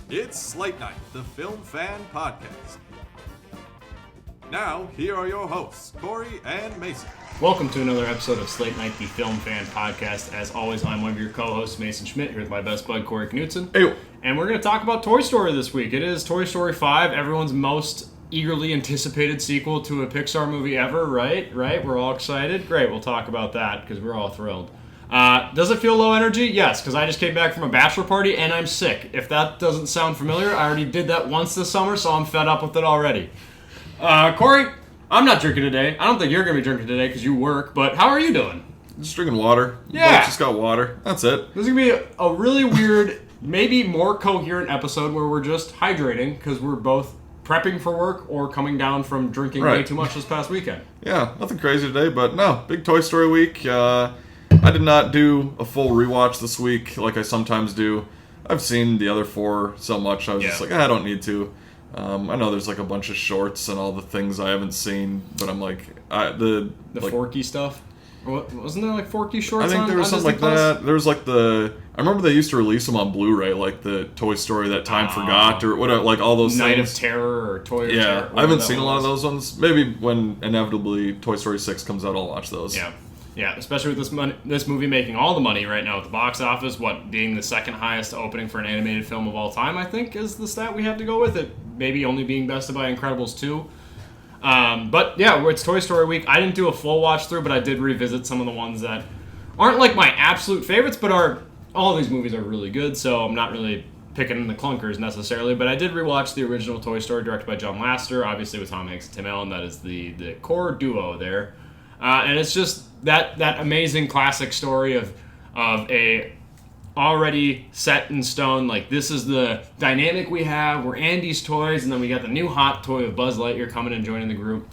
It's Slate Night, the Film Fan Podcast. Now, here are your hosts, Corey and Mason. Welcome to another episode of Slate Night, the Film Fan Podcast. As always, I'm one of your co-hosts, Mason Schmidt, here with my best bud, Corey Knutson. Hey. And we're going to talk about Toy Story this week. It is Toy Story 5, everyone's most eagerly anticipated sequel to a Pixar movie ever, right? We're all excited? Great, we'll talk about that, because we're all thrilled. Does it feel low energy? Yes, because I just came back from a bachelor party and I'm sick. If that doesn't sound familiar, I already did that once this summer, so I'm fed up with it already. Corey, I'm not drinking today. I don't think you're going to be drinking today because you work, but how are you doing? Just drinking water. Yeah. Just got water. That's it. This is going to be a really weird, maybe more coherent episode where we're just hydrating because we're both prepping for work or coming down from drinking way too much this past weekend. Yeah, nothing crazy today, but no, big Toy Story week. I did not do a full rewatch this week like I sometimes do. I've seen the other four so much, I was just like, I don't need to. I know there's like a bunch of shorts and all the things I haven't seen, but I'm like, the Forky stuff? Wasn't there like Forky shorts? I think there was something like that. There was like I remember they used to release them on Blu-ray, like the Toy Story That Time Forgot, or whatever, like all those Night things. of Terror or Toy of Terror. Yeah, I haven't seen a lot of those ones. Maybe when inevitably Toy Story 6 comes out, I'll watch those. Yeah, especially with this movie making all the money right now at the box office, being the second highest opening for an animated film of all time, I think, is the stat we have to go with it. Maybe only being bested by Incredibles 2. But yeah, it's Toy Story week. I didn't do a full watch through, but I did revisit some of the ones that aren't like my absolute favorites, but all of these movies are really good, so I'm not really picking the clunkers necessarily. But I did rewatch the original Toy Story directed by John Lasseter, obviously with Tom Hanks and Tim Allen. That is the core duo there. And it's just that amazing classic story of a already set in stone, like this is the dynamic we have. We're Andy's toys, and then we got the new hot toy of Buzz Lightyear coming and joining the group.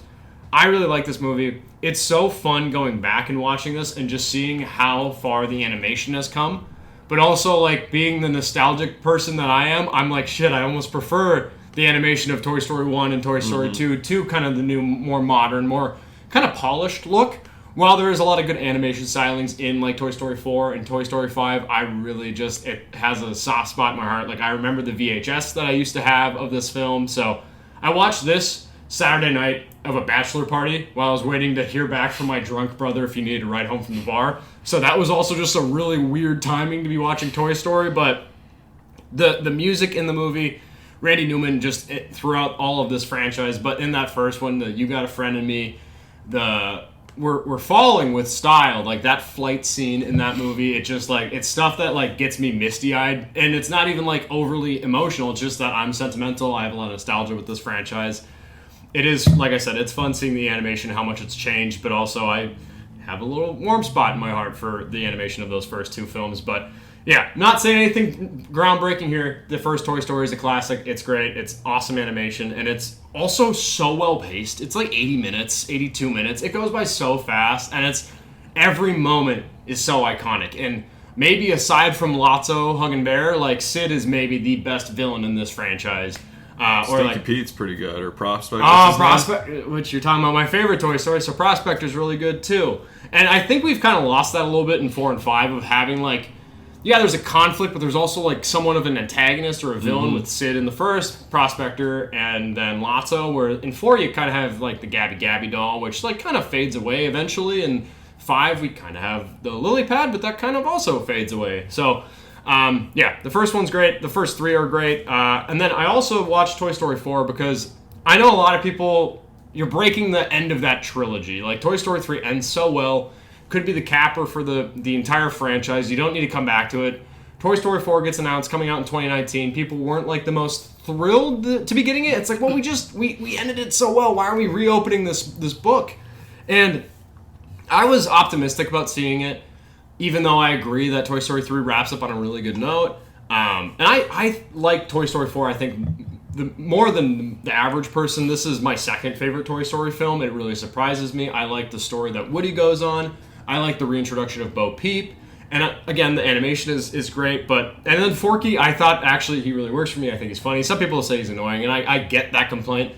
I really like this movie. It's so fun going back and watching this and just seeing how far the animation has come. But also, like, being the nostalgic person that I am, I'm like, shit, I almost prefer the animation of Toy Story 1 and Toy Story 2 to kind of the new, more modern, more kind of polished look. While there is a lot of good animation stylings in like Toy Story 4 and Toy Story 5, I really it has a soft spot in my heart. Like, I remember the VHS that I used to have of this film. So I watched this Saturday night of a bachelor party while I was waiting to hear back from my drunk brother if he needed a ride home from the bar. So that was also just a really weird timing to be watching Toy Story. But the music in the movie, Randy Newman just throughout all of this franchise, but in that first one, the You Got a Friend in Me, we're falling with style. Like that flight scene in that movie, it just like, it's stuff that like gets me misty-eyed, and it's not even like overly emotional. It's just that I'm sentimental. I have a lot of nostalgia with this franchise. It is, like I said, it's fun seeing the animation, how much it's changed, but also I have a little warm spot in my heart for the animation of those first two films. But yeah, not saying anything groundbreaking here. The first Toy Story is a classic. It's great. It's awesome animation, and it's also so well paced. It's like 80 minutes, 82 minutes. It goes by so fast, and every moment is so iconic. And maybe aside from Lotso, Hug and Bear, like Sid is maybe the best villain in this franchise. Stinky like, Pete's pretty good, or Prospect. Prospect, which you're talking about my favorite Toy Story, so Prospector's really good too. And I think we've kind of lost that a little bit in 4 and 5 of having like, yeah, there's a conflict, but there's also like somewhat of an antagonist or a villain with Sid in the first, Prospector, and then Lotso, where in 4 you kind of have like the Gabby Gabby doll, which like kind of fades away eventually. In 5 we kind of have the lily pad, but that kind of also fades away. So yeah, the first one's great. The first 3 are great. And then I also watched Toy Story 4 because I know a lot of people, you're breaking the end of that trilogy. Like Toy Story 3 ends so well. Could be the capper for the entire franchise. You don't need to come back to it. Toy Story 4 gets announced coming out in 2019. People weren't like the most thrilled to be getting it. It's like, well, we ended it so well. Why are we reopening this book? And I was optimistic about seeing it, even though I agree that Toy Story 3 wraps up on a really good note. And I like Toy Story 4, I think, more than the average person. This is my second favorite Toy Story film. It really surprises me. I like the story that Woody goes on. I like the reintroduction of Bo Peep. And again, the animation is great. And then Forky, I thought actually he really works for me. I think he's funny. Some people say he's annoying, and I get that complaint.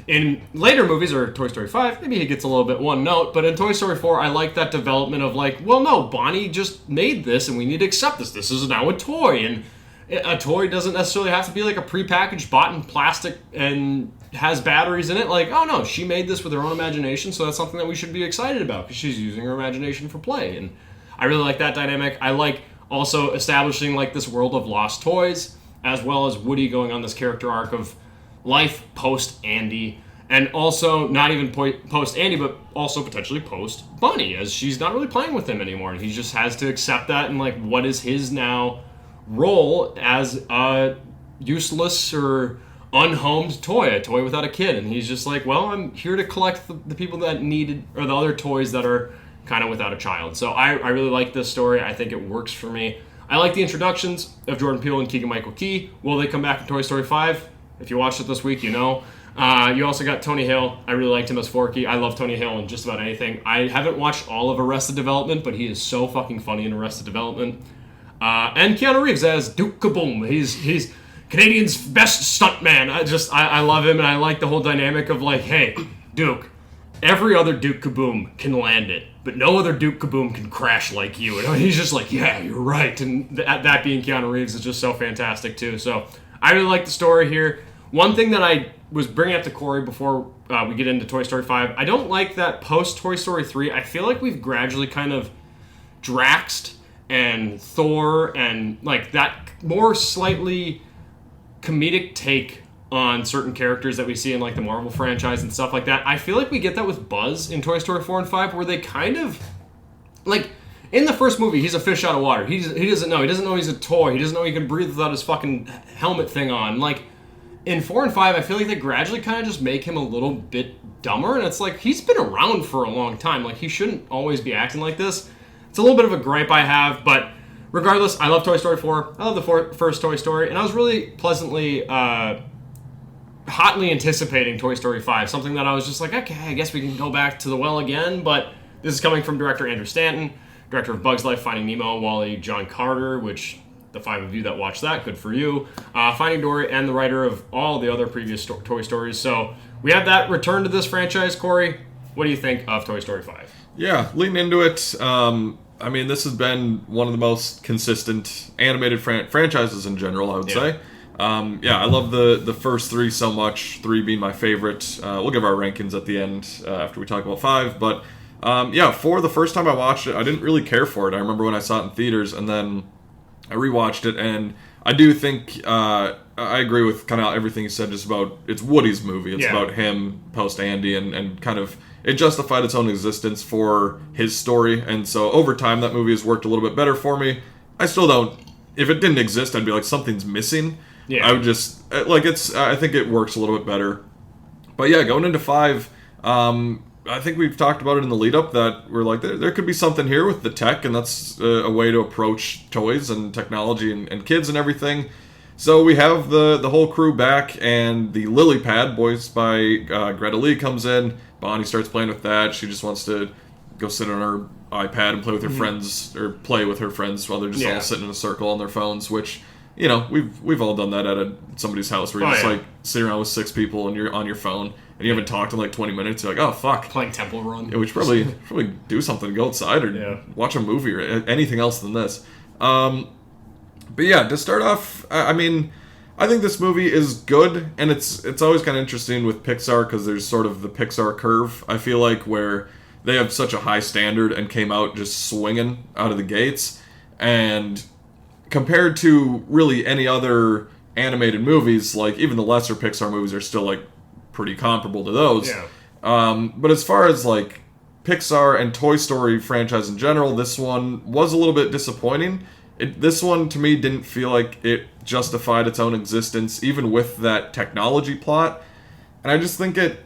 In later movies, or Toy Story 5, maybe he gets a little bit one note, but in Toy Story 4, I like that development of like, well, no, Bonnie just made this, and we need to accept this. This is now a toy, and a toy doesn't necessarily have to be like a prepackaged, bought in plastic and has batteries in it. Like, oh no, she made this with her own imagination, so that's something that we should be excited about because she's using her imagination for play. And I really like that dynamic. I like also establishing like this world of lost toys, as well as Woody going on this character arc of life post Andy. And also, not even post Andy, but also potentially post Bunny, as she's not really playing with him anymore. And he just has to accept that and, like, what is his now role as a useless or unhomed toy, a toy without a kid. And he's just like, well, I'm here to collect the people that needed, or the other toys that are kind of without a child. So I really like this story. I think it works for me. I like the introductions of Jordan Peele and Keegan-Michael Key. Will they come back in Toy Story 5? If you watched it this week, you know. You also got Tony Hale. I really liked him as Forky. I love Tony Hale in just about anything. I haven't watched all of Arrested Development, but he is so fucking funny in Arrested Development. And Keanu Reeves as Duke Kaboom. He's Canadian's best stuntman. I love him, and I like the whole dynamic of like, hey, Duke, every other Duke Kaboom can land it, but no other Duke Kaboom can crash like you. And he's just like, yeah, you're right. And that being Keanu Reeves is just so fantastic too. So I really like the story here. One thing that I was bringing up to Corey before we get into Toy Story 5, I don't like that post Toy Story 3. I feel like we've gradually kind of Draxed and Thor and like that more slightly comedic take on certain characters that we see in like the Marvel franchise and stuff like that. I feel like we get that with Buzz in Toy Story 4 and 5, where they kind of like in the first movie he's a fish out of water. He doesn't know he's a toy. He doesn't know he can breathe without his fucking helmet thing on. Like in 4 and 5, I feel like they gradually kind of just make him a little bit dumber, and it's like he's been around for a long time. Like he shouldn't always be acting like this. It's a little bit of a gripe I have, but regardless, I love Toy Story 4. I love the first Toy Story, and I was really pleasantly hotly anticipating Toy Story 5, something that I was just like, okay, I guess we can go back to the well again, but this is coming from director Andrew Stanton, director of Bug's Life, Finding Nemo, WALL-E, John Carter, which the 5 of you that watched that, good for you, Finding Dory, and the writer of all the other previous Toy Stories. So we have that return to this franchise. Corey, what do you think of Toy Story 5? Yeah, lean into it. I mean, this has been one of the most consistent animated franchises in general, I would say. I love the first 3 so much, 3 being my favorite. We'll give our rankings at the end after we talk about 5. But, 4, the first time I watched it, I didn't really care for it. I remember when I saw it in theaters, and then I rewatched it, and I do think I agree with kind of everything you said just about it's Woody's movie. It's about him post-Andy, and kind of it justified its own existence for his story. And so over time, that movie has worked a little bit better for me. I still don't... If it didn't exist, I'd be like, something's missing. Yeah. I would just... I think it works a little bit better. But yeah, going into 5... I think we've talked about it in the lead-up that we're like, there could be something here with the tech, and that's a way to approach toys and technology and kids and everything. So we have the whole crew back, and the lily pad, voiced by Greta Lee, comes in. Bonnie starts playing with that. She just wants to go sit on her iPad and play with her friends, or play with her friends while they're just all sitting in a circle on their phones, which, you know, we've all done that at somebody's house where you're just like sitting around with 6 people and you're on your phone. And you haven't talked in like 20 minutes. You're like, oh, fuck. Playing Temple Run. Yeah, we should probably do something. Go outside or watch a movie or anything else than this. But yeah, to start off, I mean, I think this movie is good. And it's always kind of interesting with Pixar because there's sort of the Pixar curve, I feel like, where they have such a high standard and came out just swinging out of the gates. And compared to really any other animated movies, like even the lesser Pixar movies are still like pretty comparable to those. But as far as like Pixar and Toy Story franchise in general, this one was a little bit disappointing. This one to me didn't feel like it justified its own existence, even with that technology plot. And I just think it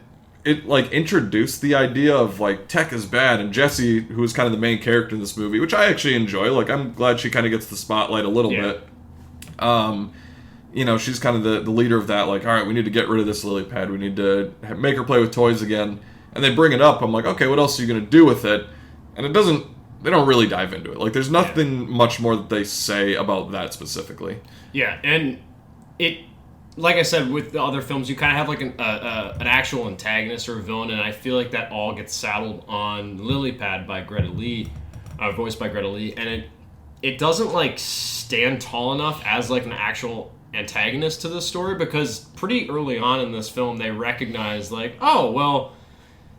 like introduced the idea of like tech is bad, and Jessie, who is kind of the main character in this movie, which I actually enjoy. Like I'm glad she kind of gets the spotlight a little bit. You know, she's kind of the leader of that, like, all right, we need to get rid of this lily pad. We need to make her play with toys again. And they bring it up. I'm like, okay, what else are you going to do with it? And they don't really dive into it. Like, there's nothing much more that they say about that specifically. Yeah, and it, like I said, with the other films, you kind of have like an actual antagonist or a villain, and I feel like that all gets saddled on Lily Pad by Greta Lee, voiced by Greta Lee, and it doesn't like stand tall enough as like an actual antagonist to the story, because pretty early on in this film they recognize like, oh well,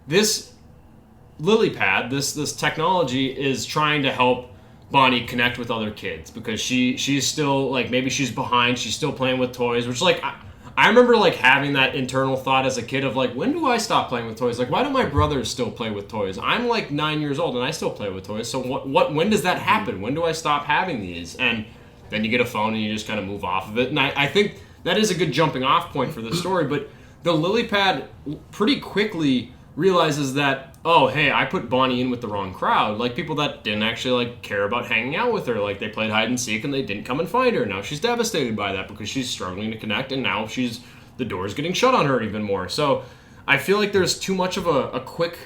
this lily pad, this technology is trying to help Bonnie connect with other kids, because she's still like, maybe she's behind, she's still playing with toys, which like I remember like having that internal thought as a kid of like, when do I stop playing with toys? Like, why do my brothers still play with toys? I'm like 9 years old and I still play with toys. So when does that happen? When do I stop having these? And then you get a phone and you just kind of move off of it. And I think that is a good jumping off point for the story. But the lily pad pretty quickly realizes that, oh, hey, I put Bonnie in with the wrong crowd. Like, people that didn't actually, like, care about hanging out with her. Like, they played hide and seek and they didn't come and find her. Now she's devastated by that because she's struggling to connect, and now the door's getting shut on her even more. So I feel like there's too much of a quick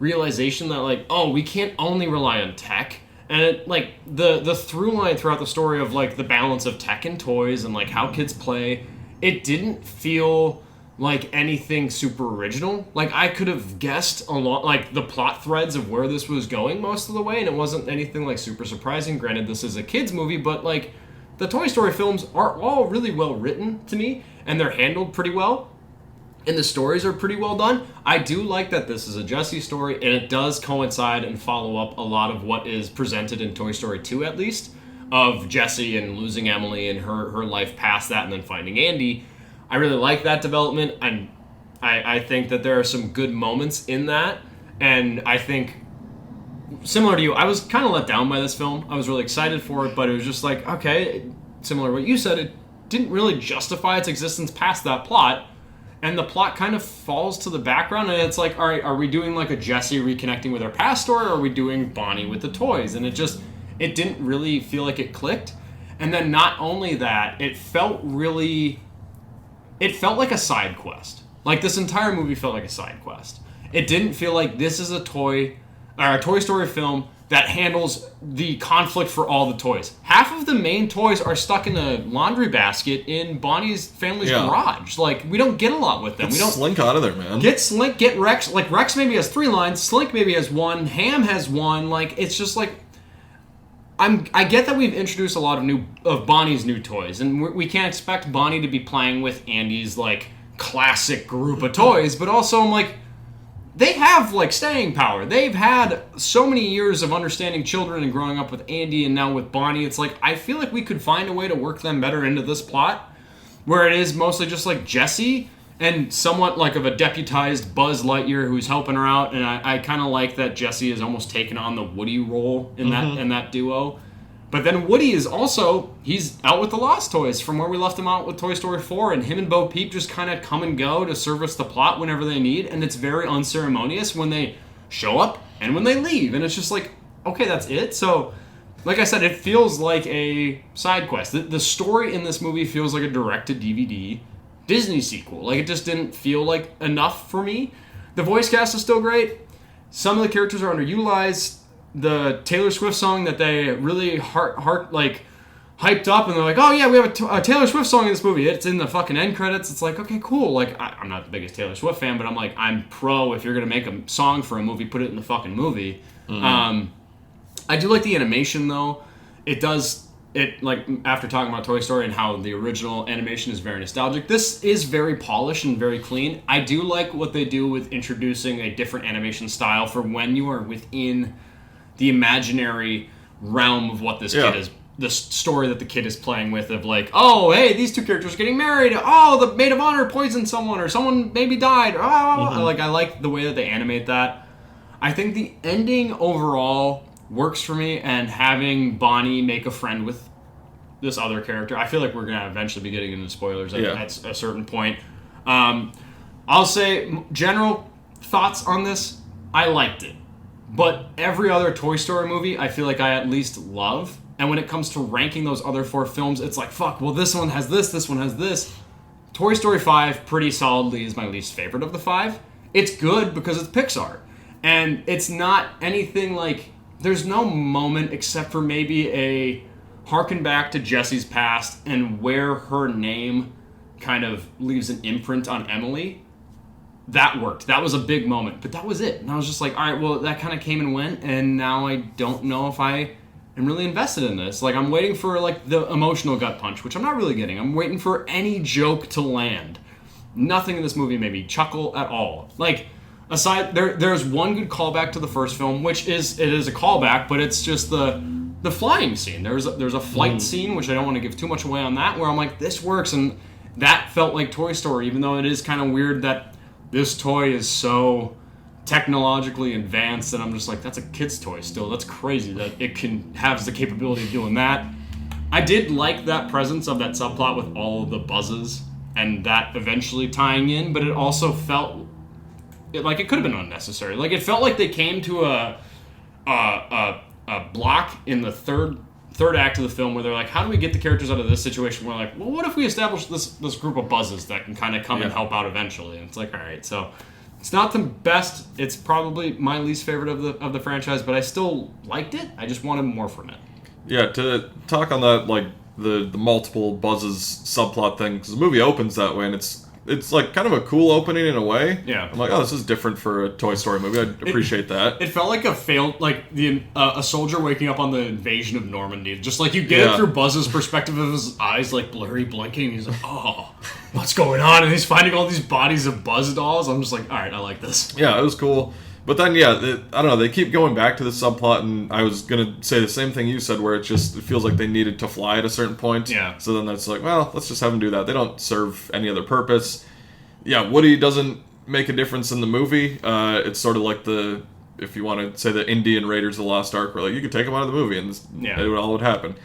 realization that, like, oh, we can't only rely on tech. And it, like, the through line throughout the story of, like, the balance of tech and toys and, like, how kids play, it didn't feel like anything super original. Like, I could have guessed a lot, like, the plot threads of where this was going most of the way, and it wasn't anything, like, super surprising. Granted, this is a kid's movie, but, like, the Toy Story films are all really well written to me, and they're handled pretty well, and the stories are pretty well done. I do like that this is a Jessie story, and it does coincide and follow up a lot of what is presented in Toy Story 2, at least, of Jessie and losing Emily and her life past that, and then finding Andy. I really like that development, and I think that there are some good moments in that, and I think, similar to you, I was kind of let down by this film. I was really excited for it, but it was just like, okay, similar to what you said, it didn't really justify its existence past that plot, and the plot kind of falls to the background, and it's like, all right, are we doing like a Jessie reconnecting with her past story, or are we doing Bonnie with the toys? And it didn't really feel like it clicked. And then not only that, it felt like a side quest. Like, this entire movie felt like a side quest. It didn't feel like this is a Toy Story film that handles the conflict for all the toys. Half of the main toys are stuck in a laundry basket in Bonnie's family's garage. Like, we don't get a lot with them. We don't Slink out of there, man. Get Slink, get Rex. Like, Rex maybe has 3 lines, Slink maybe has 1, Ham has 1. Like, it's just like, I get that we've introduced a lot of Bonnie's new toys, and we can't expect Bonnie to be playing with Andy's, like, classic group of toys, but also I'm like, they have, like, staying power. They've had so many years of understanding children and growing up with Andy, and now with Bonnie, it's like, I feel like we could find a way to work them better into this plot, where it is mostly just, like, Jessie and somewhat, like, of a deputized Buzz Lightyear who's helping her out, and I kind of like that Jessie has almost taken on the Woody role in that duo. But then Woody is also, he's out with the Lost Toys from where we left him out with Toy Story 4, and him and Bo Peep just kind of come and go to service the plot whenever they need, and it's very unceremonious when they show up and when they leave, and it's just like, okay, that's it? So, like I said, it feels like a side quest. The story in this movie feels like a direct-to-DVD Disney sequel. Like, it just didn't feel like enough for me. The voice cast is still great. Some of the characters are underutilized. The Taylor Swift song that they really hyped up, and they're like, oh yeah, we have a Taylor Swift song in this movie. It's in the fucking end credits. It's like, okay, cool. Like, I'm not the biggest Taylor Swift fan, but I'm like, I'm pro if you're gonna make a song for a movie, put it in the fucking movie. Mm-hmm. I do like the animation though. Like, after talking about Toy Story and how the original animation is very nostalgic, this is very polished and very clean. I do like what they do with introducing a different animation style for when you are within the imaginary realm of what this kid is, the story that the kid is playing with, of like, oh, hey, these 2 characters are getting married. Oh, the maid of honor poisoned someone, or someone maybe died. Oh, like, I like the way that they animate that. I think the ending overall works for me, and having Bonnie make a friend with this other character. I feel like we're going to eventually be getting into spoilers at a certain point. I'll say, general thoughts on this, I liked it. But every other Toy Story movie, I feel like I at least love. And when it comes to ranking those other 4 films, it's like, fuck, well, this one has this one has this. Toy Story 5 pretty solidly is my least favorite of the 5. It's good because it's Pixar. And it's not anything like, there's no moment except for maybe a harken back to Jessie's past and where her name kind of leaves an imprint on Emily. That worked. That was a big moment, but that was it. And I was just like, all right, well, that kind of came and went, and now I don't know if I am really invested in this. Like, I'm waiting for, like, the emotional gut punch, which I'm not really getting. I'm waiting for any joke to land. Nothing in this movie made me chuckle at all. Like, aside, there's one good callback to the first film, which is a callback, but it's just the flying scene. There's a flight scene, which I don't want to give too much away on that, where I'm like, this works, and that felt like Toy Story, even though it is kind of weird that this toy is so technologically advanced, and I'm just like, that's a kid's toy still. That's crazy that it has the capability of doing that. I did like that presence of that subplot with all of the buzzes and that eventually tying in, but it also felt like it could have been unnecessary. Like, it felt like they came to a block in the third act of the film where they're like, how do we get the characters out of this situation? We're like, well, what if we establish this group of buzzes that can kind of come and help out eventually? And it's like, all right, so it's not the best. It's probably my least favorite of the franchise, but I still liked it. I just wanted more from it. Yeah, to talk on that, like the multiple buzzes subplot thing, because the movie opens that way, and it's like kind of a cool opening in a way. Yeah. I'm like, oh, this is different for a Toy Story movie. I appreciate that. It felt like a soldier waking up on the invasion of Normandy. Just like you get it through Buzz's perspective of his eyes, like blurry blinking. He's like, oh, what's going on? And he's finding all these bodies of Buzz dolls. I'm just like, all right, I like this. Yeah, it was cool. But then, I don't know, they keep going back to this subplot, and I was going to say the same thing you said, where it feels like they needed to fly at a certain point. Yeah. So then that's like, well, let's just have them do that. They don't serve any other purpose. Yeah, Woody doesn't make a difference in the movie. It's sort of like if you want to say the Indian Raiders of the Lost Ark, where like you could take them out of the movie and all would happen.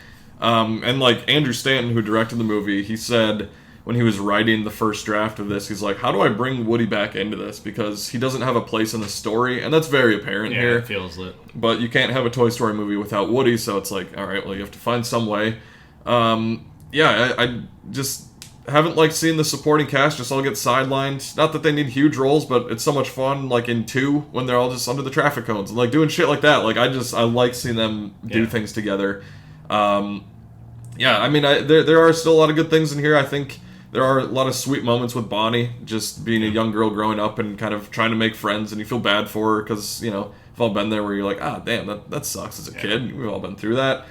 And like Andrew Stanton, who directed the movie, he said when he was writing the first draft of this, he's like, how do I bring Woody back into this? Because he doesn't have a place in the story, and that's very apparent here. Yeah, it feels lit. But you can't have a Toy Story movie without Woody, so it's like, all right, well, you have to find some way. I just haven't liked seeing the supporting cast just all get sidelined. Not that they need huge roles, but it's so much fun, like in 2, when they're all just under the traffic cones and like doing shit like that. Like, I like seeing them do things together. I mean, there are still a lot of good things in here. I think there are a lot of sweet moments with Bonnie, just being a young girl growing up and kind of trying to make friends, and you feel bad for her because, we've all been there where you're like, damn, that sucks as a kid. We've all been through that.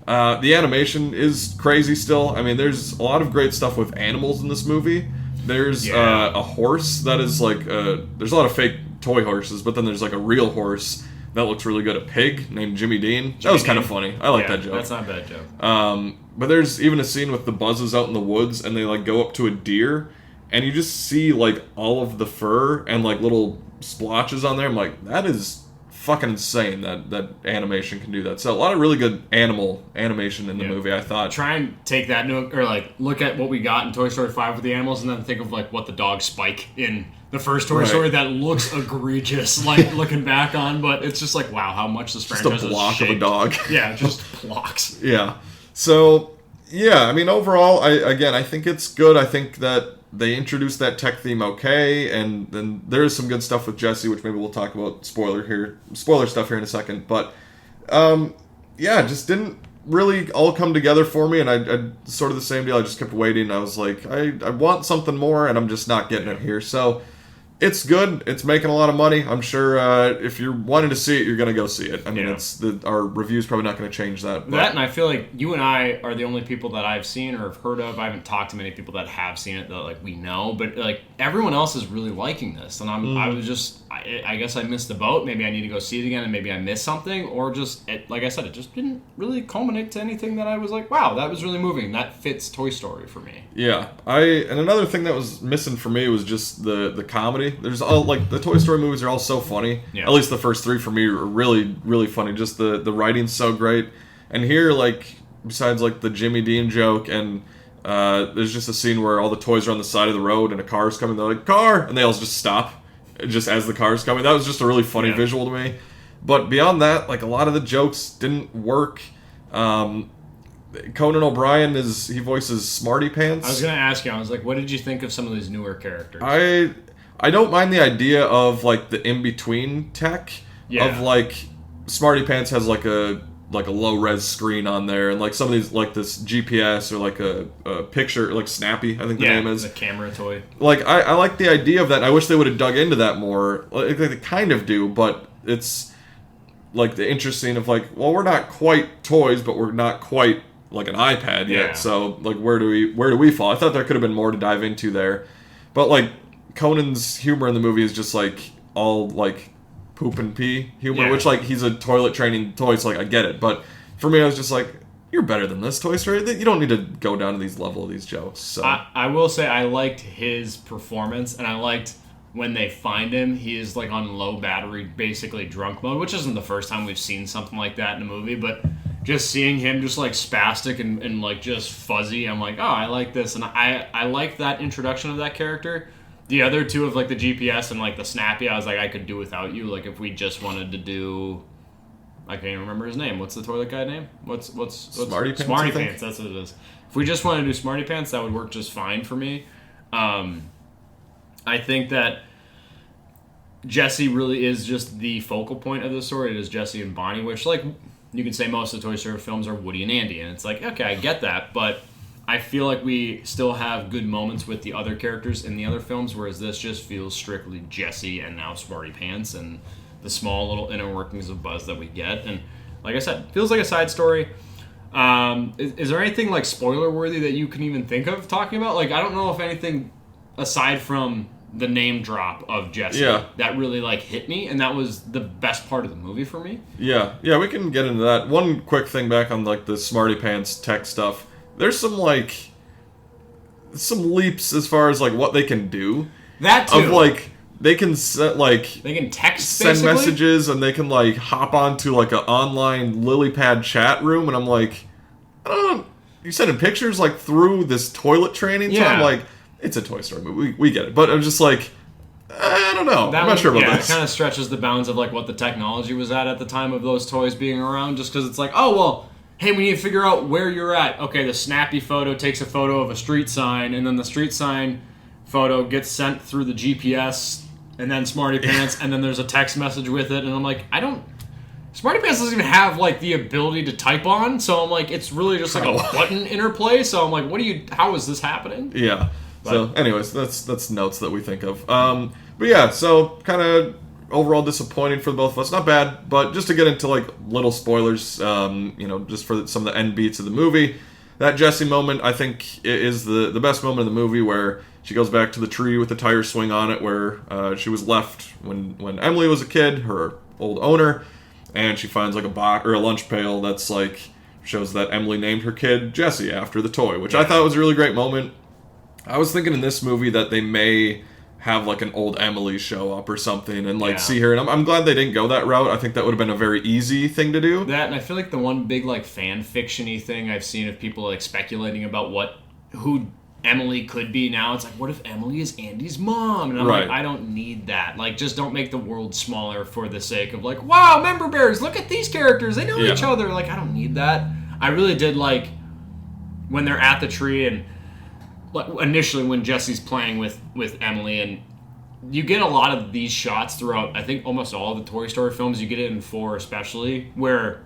The animation is crazy still. I mean, there's a lot of great stuff with animals in this movie. There's a horse that is like, there's a lot of fake toy horses, but then there's like a real horse that looks really good. A pig named Jimmy Dean. That was kind of funny. I like that joke. That's not a bad joke. But there's even a scene with the Buzzes out in the woods, and they like go up to a deer, and you just see like all of the fur and like little splotches on there. I'm like, that is fucking insane that animation can do that. So a lot of really good animal animation in the movie, I thought. Try and take that or like look at what we got in Toy Story 5 with the animals, and then think of like what the dog Spike in the first Toy Story that looks egregious, like looking back on, but it's just like, wow, how much this franchise just a block has of a dog. Yeah, just blocks. Yeah. So I mean, overall, I think it's good. I think that they introduced that tech theme okay, and then there is some good stuff with Jesse, which maybe we'll talk about spoiler stuff here in a second. But just didn't really all come together for me, and I sort of the same deal. I just kept waiting. I was like, I want something more, and I'm just not getting it here. So it's good. It's making a lot of money. I'm sure if you're wanting to see it, you're going to go see it. I mean, our review's probably not going to change that. But. That, and I feel like you and I are the only people that I've seen or have heard of. I haven't talked to many people that have seen it that like we know, but like everyone else is really liking this, and I guess I missed the boat. Maybe I need to go see it again, and maybe I missed something, or just like I said, it just didn't really culminate to anything that I was like, wow, that was really moving. That fits Toy Story for me. Yeah, and another thing that was missing for me was just the comedy. There's all like the Toy Story movies are all so funny. Yeah. At least the first 3 for me are really, really funny. Just the writing's so great. And here, like, besides like the Jimmy Dean joke, and there's just a scene where all the toys are on the side of the road and a car's coming. They're like, car, and they all just stop just as the car's coming. That was just a really funny visual to me. But beyond that, like, a lot of the jokes didn't work. Conan O'Brien he voices Smarty Pants. I was gonna ask you. I was like, what did you think of some of these newer characters? I don't mind the idea of like the in between tech of like Smarty Pants has like a low res screen on there, and like some of these like this GPS or like a picture like Snappy, I think the name is the camera toy. Like I like the idea of that. I wish they would have dug into that more. Like they kind of do, but it's like the interesting of like, well, we're not quite toys, but we're not quite like an iPad yet. Yeah. So like, where do we fall? I thought there could have been more to dive into there, but like Conan's humor in the movie is just like all like poop and pee humor, which like he's a toilet training toy, so like I get it. But for me, I was just like, you're better than this, Toy Story. You don't need to go down to these level of these jokes. So I will say I liked his performance, and I liked when they find him, he is like on low battery, basically drunk mode, which isn't the first time we've seen something like that in a movie, but just seeing him just like spastic and like just fuzzy, I'm like, oh, I like this, and I like that introduction of that character. The other two of like the GPS and like the Snappy, I was like, I could do without you. Like if we just wanted to do, I can't even remember his name. What's the toilet guy name? What's Smarty Pants? Smarty Pants. That's what it is. If we just wanted to do Smarty Pants, that would work just fine for me. I think that Jesse really is just the focal point of the story. It is Jesse and Bonnie, which, like, you can say most of the Toy Story films are Woody and Andy, and it's like, okay, I get that, but I feel like we still have good moments with the other characters in the other films, whereas this just feels strictly Jesse and now Smarty Pants and the small little inner workings of Buzz that we get. And like I said, feels like a side story. Is there anything, like, spoiler-worthy that you can even think of talking about? Like, I don't know if anything aside from the name drop of Jesse that really like hit me, and that was the best part of the movie for me. Yeah, we can get into that. One quick thing back on like the Smarty Pants tech stuff. There's some leaps as far as like what they can do. That too. Of like they can set they can text send basically messages, and they can like hop onto like an online lily pad chat room, and I'm like, I don't know, you sending pictures like through this toilet training? So I'm like, it's a Toy Story movie. We get it. But I'm just like, I don't know. I'm not sure about this. It kind of stretches the bounds of like what the technology was at the time of those toys being around, just because it's like, oh, well, hey, we need to figure out where you're at. Okay, the Snappy photo takes a photo of a street sign, and then the street sign photo gets sent through the GPS, and then Smarty Pants, and then there's a text message with it, and I'm like, Smarty Pants doesn't even have like the ability to type on, so I'm like, it's really just like a button interplay, so I'm like, how is this happening? Yeah. So, anyways, that's notes that we think of. But yeah, so kind of overall disappointing for both of us. Not bad, but just to get into like little spoilers, just for some of the end beats of the movie, that Jessie moment I think is the best moment of the movie, where she goes back to the tree with the tire swing on it, where she was left when Emily was a kid, her old owner, and she finds like a box or a lunch pail that's like shows that Emily named her kid Jessie after the toy, which I thought was a really great moment. I was thinking in this movie that they may have like an old Emily show up or something and like see her, and I'm glad they didn't go that route. I think that would have been a very easy thing to do. That, and I feel like the one big like fan fiction-y thing I've seen of people like speculating about who Emily could be now. It's like, what if Emily is Andy's mom? And I'm like, I don't need that. Like, just don't make the world smaller for the sake of like, wow, member bears, look at these characters, they know each other. Like, I don't need that. I really did like when they're at the tree and initially when Jesse's playing with Emily, and you get a lot of these shots throughout, I think, almost all of the Toy Story films. You get it in 4 especially, where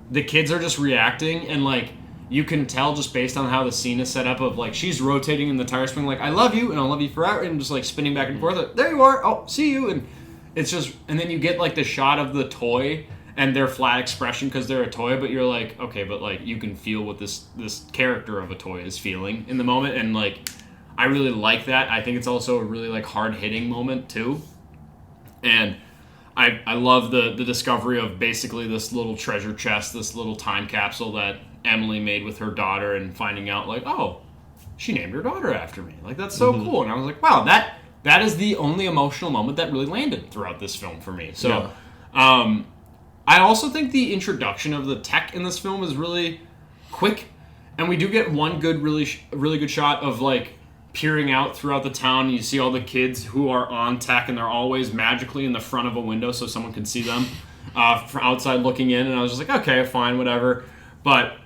the kids are just reacting, and like you can tell just based on how the scene is set up of like she's rotating in the tire swing like, I love you and I'll love you forever, and just like spinning back and forth like, there you are, oh, see you, and it's just, and then you get like the shot of the toy and their flat expression because they're a toy, but you're like, okay, but like you can feel what this character of a toy is feeling in the moment, and like I really like that. I think it's also a really like hard hitting moment too, and I love the discovery of basically this little treasure chest, this little time capsule that Emily made with her daughter, and finding out like, oh, she named her daughter after me. Like, that's so cool, and I was like, wow, that is the only emotional moment that really landed throughout this film for me. So, I also think the introduction of the tech in this film is really quick, and we do get one good, really good shot of like peering out throughout the town. You see all the kids who are on tech, and they're always magically in the front of a window so someone can see them from outside looking in. And I was just like, okay, fine, whatever. But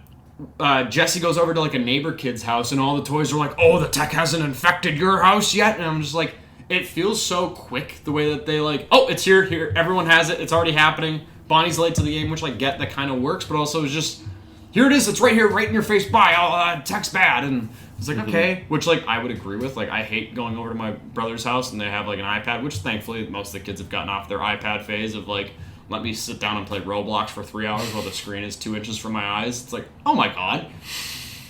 Jesse goes over to like a neighbor kid's house, and all the toys are like, oh, the tech hasn't infected your house yet. And I'm just like, it feels so quick the way that they like, oh, it's here, everyone has it, it's already happening. Bonnie's late to the game, which I get that kind of works, but also it's just, here it is, it's right here, right in your face, bye, tech's bad. And it's like, okay, which like I would agree with. Like, I hate going over to my brother's house and they have like an iPad, which thankfully most of the kids have gotten off their iPad phase of like let me sit down and play Roblox for 3 hours while the screen is 2 inches from my eyes. It's like, oh my god,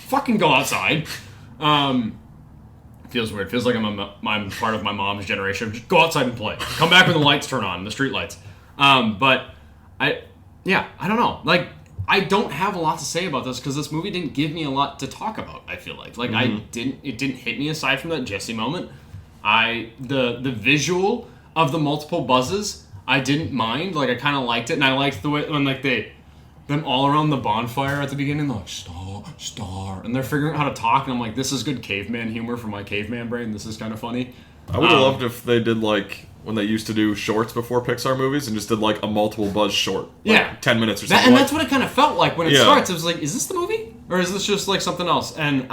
fucking go outside. Feels weird. Feels like I'm part of my mom's generation. Just go outside and play. Come back when the lights turn on, the street lights. But I don't know. Like, I don't have a lot to say about this because this movie didn't give me a lot to talk about. I feel like it didn't hit me aside from that Jesse moment. The visual of the multiple buzzes, I didn't mind. Like, I kind of liked it, and I liked the way when like them all around the bonfire at the beginning, they're like, star, and they're figuring out how to talk, and I'm like, this is good caveman humor from my caveman brain. This is kind of funny. I would have loved if they did like when they used to do shorts before Pixar movies and just did like a multiple buzz short. Like 10 minutes or something. And that's what it kind of felt like when it starts. It was like, is this the movie? Or is this just like something else? And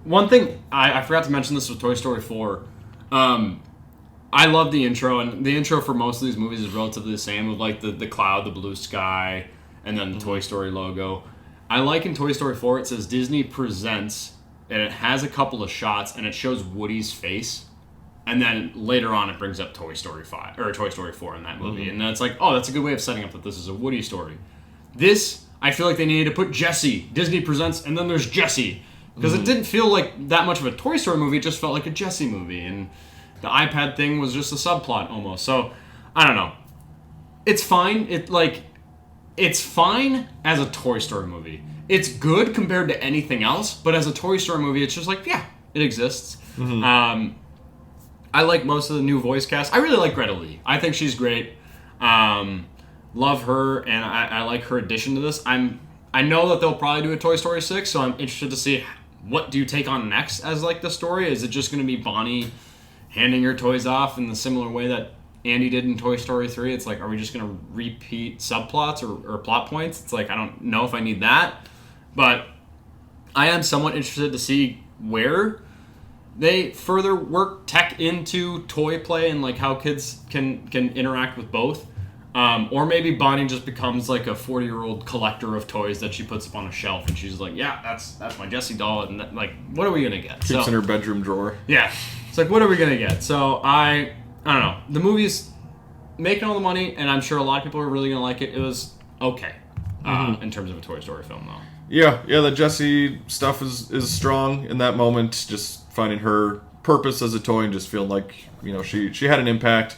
one thing, I forgot to mention this with Toy Story 4. I love the intro, and the intro for most of these movies is relatively the same, with like the cloud, the blue sky, and then the Toy Story logo. I like in Toy Story 4, it says Disney Presents, and it has a couple of shots, and it shows Woody's face. And then later on, it brings up Toy Story 5 or Toy Story 4 in that movie, and then it's like, oh, that's a good way of setting up that this is a Woody story. This, I feel like they needed to put Jessie. Disney Presents, and then there's Jessie, because it didn't feel like that much of a Toy Story movie. It just felt like a Jessie movie, and the iPad thing was just a subplot almost. So I don't know. It's fine. It's fine as a Toy Story movie. It's good compared to anything else, but as a Toy Story movie, it's just like, yeah, it exists. I like most of the new voice cast. I really like Greta Lee. I think she's great. Love her, and I like her addition to this. I know that they'll probably do a Toy Story 6, so I'm interested to see what do you take on next as like the story. Is it just going to be Bonnie handing her toys off in the similar way that Andy did in Toy Story 3? It's like, are we just going to repeat subplots or plot points? It's like, I don't know if I need that, but I am somewhat interested to see where they further work tech into toy play and like how kids can interact with both. Or maybe Bonnie just becomes like a 40-year-old collector of toys that she puts up on a shelf, and she's like, yeah, that's my Jessie doll, and that, like, what are we gonna get? Keeps in her bedroom drawer. Yeah, it's like, what are we gonna get? So I don't know. The movie's making all the money, and I'm sure a lot of people are really gonna like it. It was okay in terms of a Toy Story film, though. Yeah, the Jessie stuff is strong in that moment. Just finding her purpose as a toy and just feeling like, you know, she had an impact.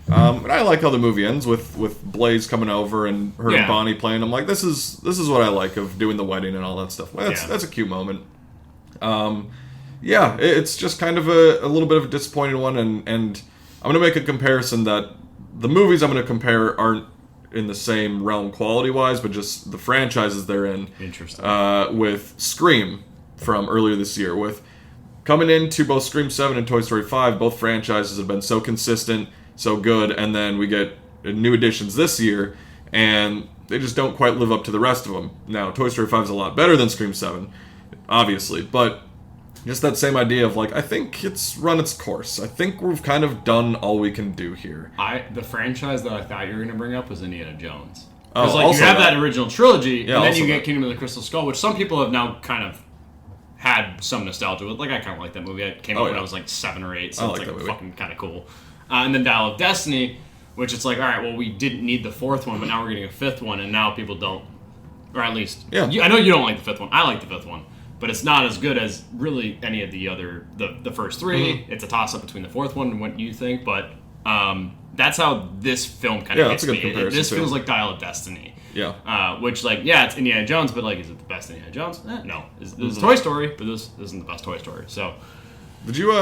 And I like how the movie ends with Blaze coming over and her and Bonnie playing. I'm like, this is what I like of doing the wedding and all that stuff. That's a cute moment. It's just kind of a little bit of a disappointing one, and I'm going to make a comparison that the movies I'm going to compare aren't in the same realm quality-wise, but just the franchises they're in. Interesting. With Scream from earlier this year. With coming into both Scream 7 and Toy Story 5, both franchises have been so consistent, so good, and then we get new additions this year, and they just don't quite live up to the rest of them. Now, Toy Story 5 is a lot better than Scream 7, obviously, but just that same idea of, like, I think it's run its course. I think we've kind of done all we can do here. The franchise that I thought you were going to bring up was Indiana Jones. Because, like, you have that original trilogy, and then you get Kingdom of the Crystal Skull, which some people have now kind of had some nostalgia with. Like, I kind of like that movie. It came out when I was, like, 7 or 8, so it's, like, fucking kind of cool. And then Dial of Destiny, which it's like, all right, well, we didn't need the 4th one, but now we're getting a 5th one, and now people don't. Or at least, I know you don't like the 5th one. I like the 5th one. But it's not as good as really any of the other, the first 3. It's a toss-up between the 4th one and what you think, but that's how this film kind of hits me. This feels like Dial of Destiny. Yeah. Which, like, it's Indiana Jones, but, like, is it the best Indiana Jones? No. This is Toy Story, but this isn't the best Toy Story, so. Did you,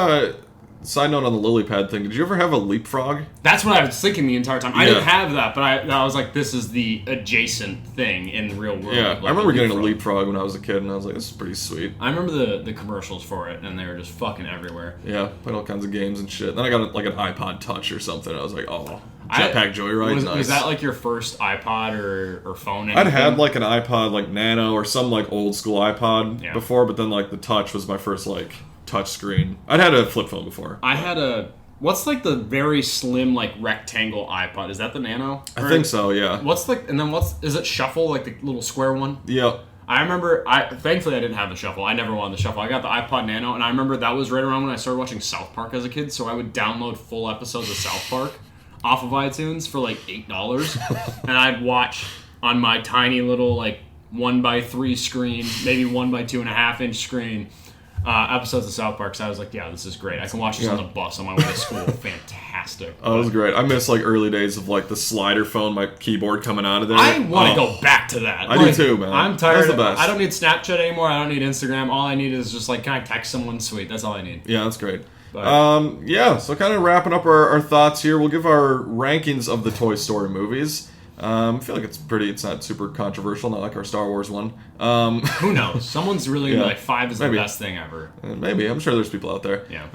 side note on the lily pad thing, did you ever have a leapfrog? That's what I was thinking the entire time. I didn't have that, but I was like, this is the adjacent thing in the real world. Yeah, like, I remember getting a leapfrog when I was a kid, and I was like, this is pretty sweet. I remember the commercials for it, and they were just fucking everywhere. Yeah, played all kinds of games and shit. Then I got like an iPod Touch or something. I was like, oh, Jetpack Joyride, nice. Was that like your first iPod or phone? I'd had like an iPod like Nano or some like old school iPod before, but then like the Touch was my first like touch screen. I'd had a flip phone before. I had what's like the very slim like rectangle iPod? Is that the Nano? I think so, yeah. Is it Shuffle, like the little square one? Yep. I remember, thankfully I didn't have the Shuffle. I never wanted the Shuffle. I got the iPod Nano, and I remember that was right around when I started watching South Park as a kid, so I would download full episodes of South Park off of iTunes for like $8, and I'd watch on my tiny little like 1x3 screen, maybe 1x2.5 inch screen, episodes of South Park. So I was like, yeah, this is great. I can watch this on the bus on my way to school. Fantastic. Oh, it was great. I miss like early days of like the slider phone, my keyboard coming out of there. I want to go back to that. I do too, man. I'm tired. That's the best. I don't need Snapchat anymore. I don't need Instagram. All I need is just like, can I text someone? Sweet. That's all I need. Yeah, that's great. But, yeah, so kind of wrapping up our thoughts here, we'll give our rankings of the Toy Story movies. I feel like it's not super controversial, not like our Star Wars one. Who knows? Someone's really like 5 is the best thing ever. Maybe. I'm sure there's people out there. Yeah.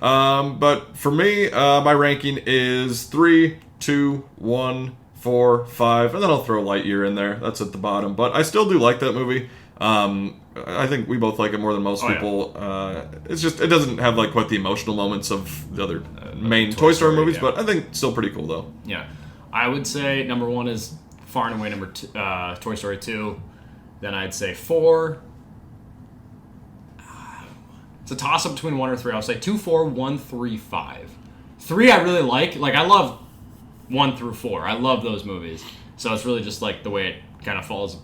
But for me, my ranking is 3, 2, 1, 4, 5, and then I'll throw Lightyear in there. That's at the bottom. But I still do like that movie. I think we both like it more than most people. Yeah. It's just, it doesn't have like quite the emotional moments of the other main Toy Story movies, yeah. But I think still pretty cool though. Yeah. I would say number 1 is far and away Toy Story 2. Then I'd say 4. It's a toss-up between 1 or 3. I'll say 2, 4, 1, 3, 5. 3 I really like. Like, I love 1 through 4. I love those movies. So it's really just like the way it kind of falls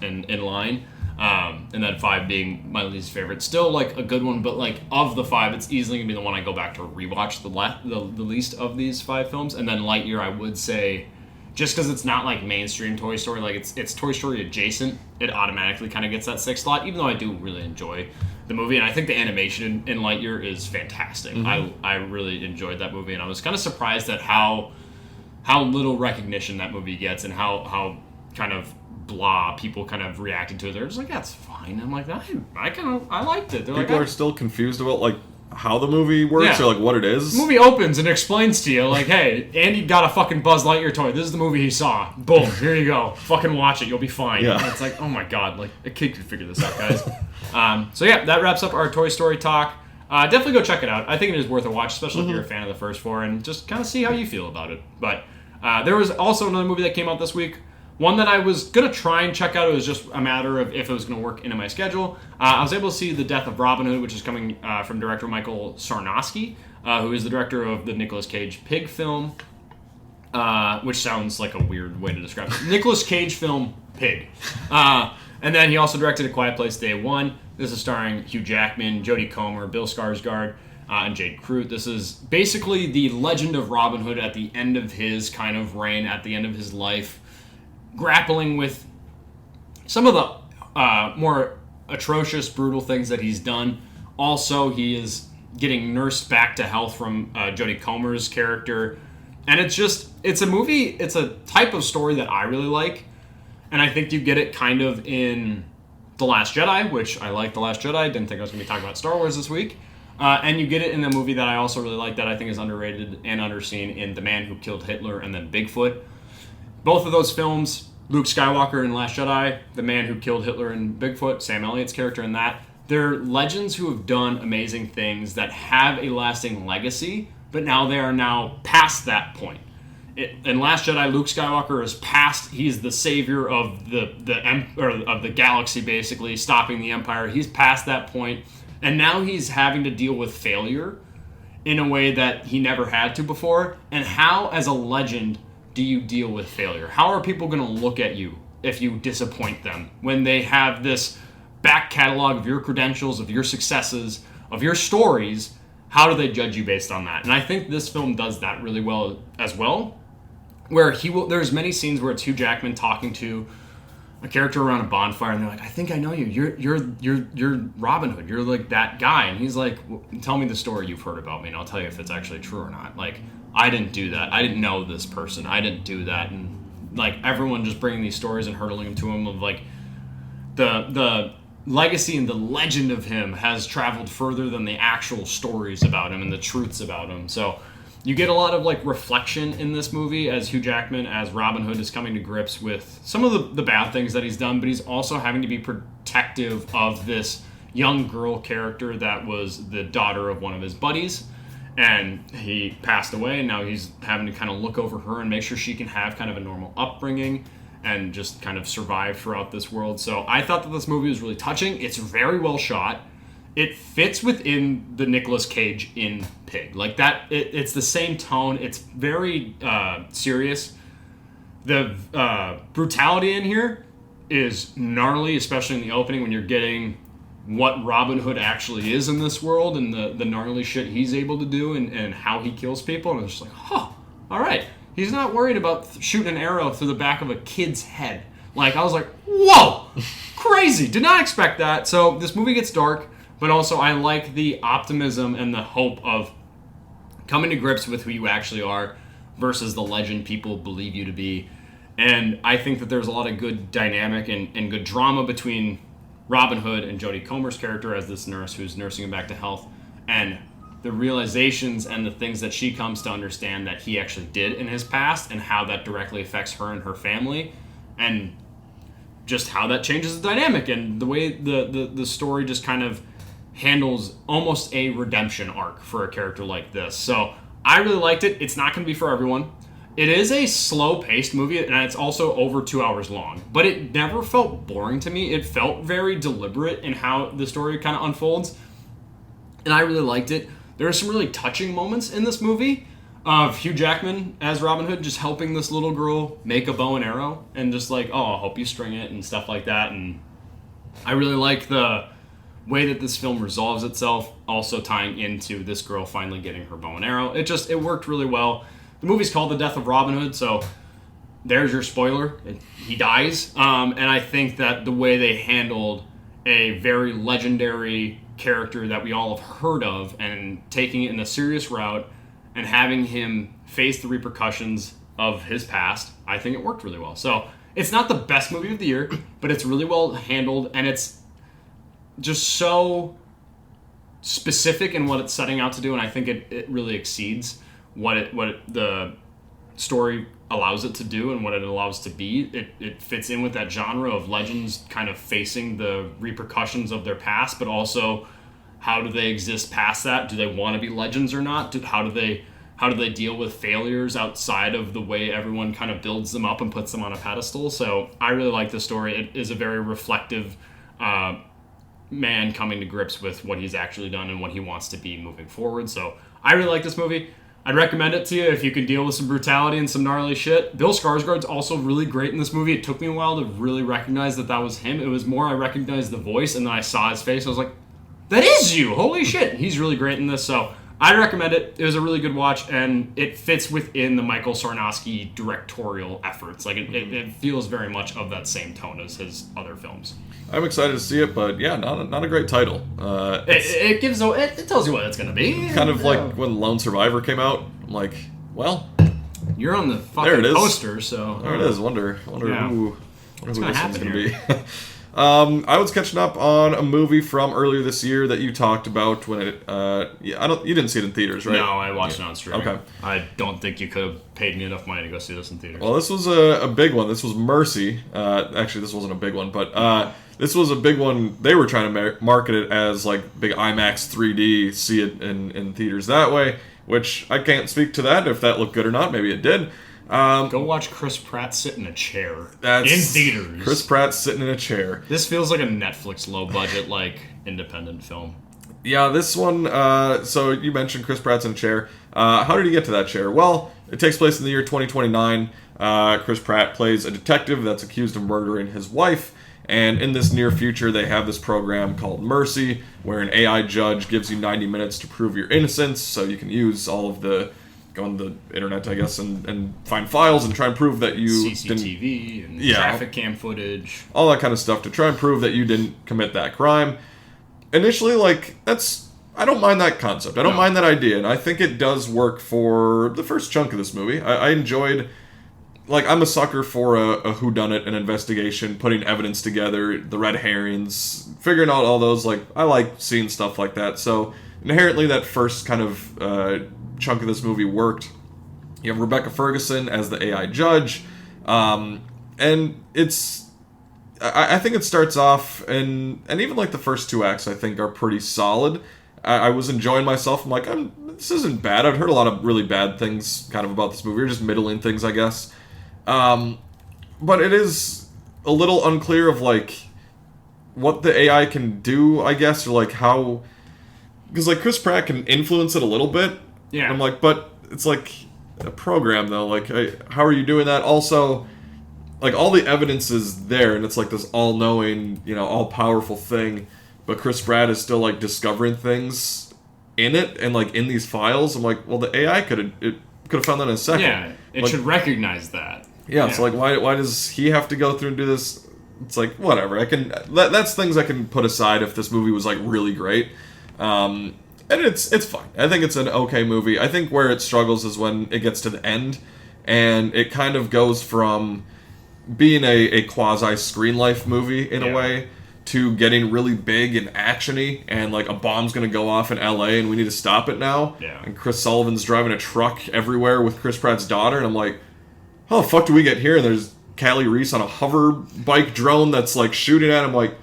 in line. And then 5 being my least favorite. Still like a good one, but like of the 5, it's easily gonna be the one I go back to rewatch the least of these 5 films. And then Lightyear, I would say, just because it's not like mainstream Toy Story, like it's Toy Story adjacent, it automatically kind of gets that 6th slot, even though I do really enjoy the movie. And I think the animation in Lightyear is fantastic. Mm-hmm. I really enjoyed that movie, and I was kind of surprised at how little recognition that movie gets, and how kind of blah people kind of reacted to it. They're just like, that's fine. I'm like, I liked it. People are still confused about like how the movie works, or like what it is. The movie opens and explains to you like, hey, Andy got a fucking Buzz Lightyear toy. This is the movie he saw. Boom, here you go. Fucking watch it. You'll be fine. Yeah. And it's like, oh my god, like a kid could figure this out, guys. So yeah, that wraps up our Toy Story talk. Definitely go check it out. I think it is worth a watch, especially if you're a fan of the first 4, and just kind of see how you feel about it. But there was also another movie that came out this week. One that I was going to try and check out. It was just a matter of if it was going to work into my schedule. I was able to see The Death of Robin Hood, which is coming from director Michael Sarnowski, who is the director of the Nicolas Cage Pig film, which sounds like a weird way to describe it. Nicolas Cage film, Pig. And then he also directed A Quiet Place Day 1. This is starring Hugh Jackman, Jodie Comer, Bill Skarsgård, and Jade Crute. This is basically the legend of Robin Hood at the end of his kind of reign, at the end of his life, grappling with some of the more atrocious, brutal things that he's done. Also, he is getting nursed back to health from Jodie Comer's character. And it's a movie, it's a type of story that I really like. And I think you get it kind of in The Last Jedi, which I like The Last Jedi. Didn't think I was going to be talking about Star Wars this week. And you get it in a movie that I also really like, that I think is underrated and underseen, in The Man Who Killed Hitler and then Bigfoot. Both of those films, Luke Skywalker in Last Jedi, The Man Who Killed Hitler and Bigfoot, Sam Elliott's character in that, they're legends who have done amazing things that have a lasting legacy, but now they are now past that point. In Last Jedi, Luke Skywalker is past. He's the savior of the galaxy, basically stopping the Empire. He's past that point, and now he's having to deal with failure in a way that he never had to before. And how, as a legend, do you deal with failure? How are people going to look at you if you disappoint them when they have this back catalog of your credentials, of your successes, of your stories? How do they judge you based on that? And I think this film does that really well as well. Where there's many scenes where it's Hugh Jackman talking to a character around a bonfire, and they're like, "I think I know you. You're Robin Hood. You're like that guy." And he's like, "Tell me the story you've heard about me, and I'll tell you if it's actually true or not." Like, I didn't do that. I didn't know this person. I didn't do that. And like everyone just bringing these stories and hurtling them to him of like the legacy and the legend of him has traveled further than the actual stories about him and the truths about him. So you get a lot of like reflection in this movie as Hugh Jackman, as Robin Hood, is coming to grips with some of the bad things that he's done, but he's also having to be protective of this young girl character that was the daughter of one of his buddies. And he passed away, and now he's having to kind of look over her and make sure she can have kind of a normal upbringing and just kind of survive throughout this world. So I thought that this movie was really touching. It's very well shot. it fits within the Nicolas Cage in Pig. Like that, it's the same tone. It's very serious. The brutality in here is gnarly, especially in the opening when you're getting what Robin Hood actually is in this world and the gnarly shit he's able to do and how he kills people. And it's just like, huh, all right. He's not worried about shooting an arrow through the back of a kid's head. Like, I was like, whoa, crazy. Did not expect that. So this movie gets dark, but also I like the optimism and the hope of coming to grips with who you actually are versus the legend people believe you to be. And I think that there's a lot of good dynamic and good drama between Robin Hood and Jodie Comer's character as this nurse who's nursing him back to health, and the realizations and the things that she comes to understand that he actually did in his past and how that directly affects her and her family, and just how that changes the dynamic and the way the story just kind of handles almost a redemption arc for a character like this. So I really liked it. It's not going to be for everyone. It is a slow-paced movie, and it's also over 2 hours long. But it never felt boring to me. It felt very deliberate in how the story kind of unfolds, and I really liked it. There are some really touching moments in this movie of Hugh Jackman as Robin Hood just helping this little girl make a bow and arrow, and just like, oh, I'll help you string it, and stuff like that. And I really like the way that this film resolves itself, also tying into this girl finally getting her bow and arrow. It worked really well. The movie's called The Death of Robin Hood, so there's your spoiler. He dies. And I think that the way they handled a very legendary character that we all have heard of and taking it in a serious route and having him face the repercussions of his past, I think it worked really well. So it's not the best movie of the year, but it's really well handled, and it's just so specific in what it's setting out to do, and I think it really exceeds what the story allows it to do and what it allows to be. It fits in with that genre of legends kind of facing the repercussions of their past, but also how do they exist past that? Do they want to be legends or not? How do they deal with failures outside of the way everyone kind of builds them up and puts them on a pedestal? So I really like this story. It is a very reflective man coming to grips with what he's actually done and what he wants to be moving forward. So I really like this movie. I'd recommend it to you if you can deal with some brutality and some gnarly shit. Bill Skarsgård's also really great in this movie. It took me a while to really recognize that was him. It was more I recognized the voice, and then I saw his face. I was like, that is you! Holy shit! He's really great in this, so I'd recommend it. It was a really good watch, and it fits within the Michael Sarnowski directorial efforts. Like, it feels very much of that same tone as his other films. I'm excited to see it, but yeah, not a great title. It tells you what it's going to be. Kind of like when Lone Survivor came out. I'm like, well, you're on the fucking poster, so there it is. Wonder who this one's going to be. I was catching up on a movie from earlier this year that you talked about when it. You didn't see it in theaters, right? No, I watched it on streaming. Okay. I don't think you could have paid me enough money to go see this in theaters. Well, this was a big one. This was Mercy. Actually, this wasn't a big one, but this was a big one. They were trying to market it as like big IMAX 3D, see it in theaters that way. Which I can't speak to that if that looked good or not. Maybe it did. Go watch Chris Pratt sit in a chair in theaters. Chris Pratt sitting in a chair. This feels like a Netflix low-budget, like, independent film. Yeah, this one, so you mentioned Chris Pratt's in a chair. How did he get to that chair? Well, it takes place in the year 2029. Chris Pratt plays a detective that's accused of murdering his wife. And in this near future, they have this program called Mercy, where an AI judge gives you 90 minutes to prove your innocence. So you can use all of go on the internet, I guess, and find files and try and prove that you CCTV and traffic cam footage, all that kind of stuff to try and prove that you didn't commit that crime. Initially, I don't mind that concept. I don't mind that idea, and I think it does work for the first chunk of this movie. I enjoyed, I'm a sucker for a whodunit, an investigation, putting evidence together, the red herrings, figuring out all those. I like seeing stuff like that. So inherently, that first kind of chunk of this movie worked. You have Rebecca Ferguson as the AI judge, and I think it starts off, and even the first two acts I think are pretty solid. I was enjoying myself. I'm like, this isn't bad. I've heard a lot of really bad things kind of about this movie, or just middling things, I guess. But it is a little unclear of what the AI can do, I guess, or like how, because like Chris Pratt can influence it a little bit. Yeah. And I'm like, but it's like a program though. Like, how are you doing that? Also, like all the evidence is there, and it's like this all-knowing, all-powerful thing. But Chris Pratt is still like discovering things in it and like in these files. I'm like, well, the AI could have found that in a second. Yeah, it like, should recognize that. Yeah, so like why does he have to go through and do this? It's like whatever. That's things I can put aside if this movie was like really great. And it's fine. I think it's an okay movie. I think where it struggles is when it gets to the end and it kind of goes from being a quasi screen life movie in a way to getting really big and actiony, and like a bomb's gonna go off in LA and we need to stop it now. Yeah. And Chris Sullivan's driving a truck everywhere with Chris Pratt's daughter, and I'm like, how the fuck do we get here? And there's Callie Reese on a hover bike drone that's like shooting at him. Like,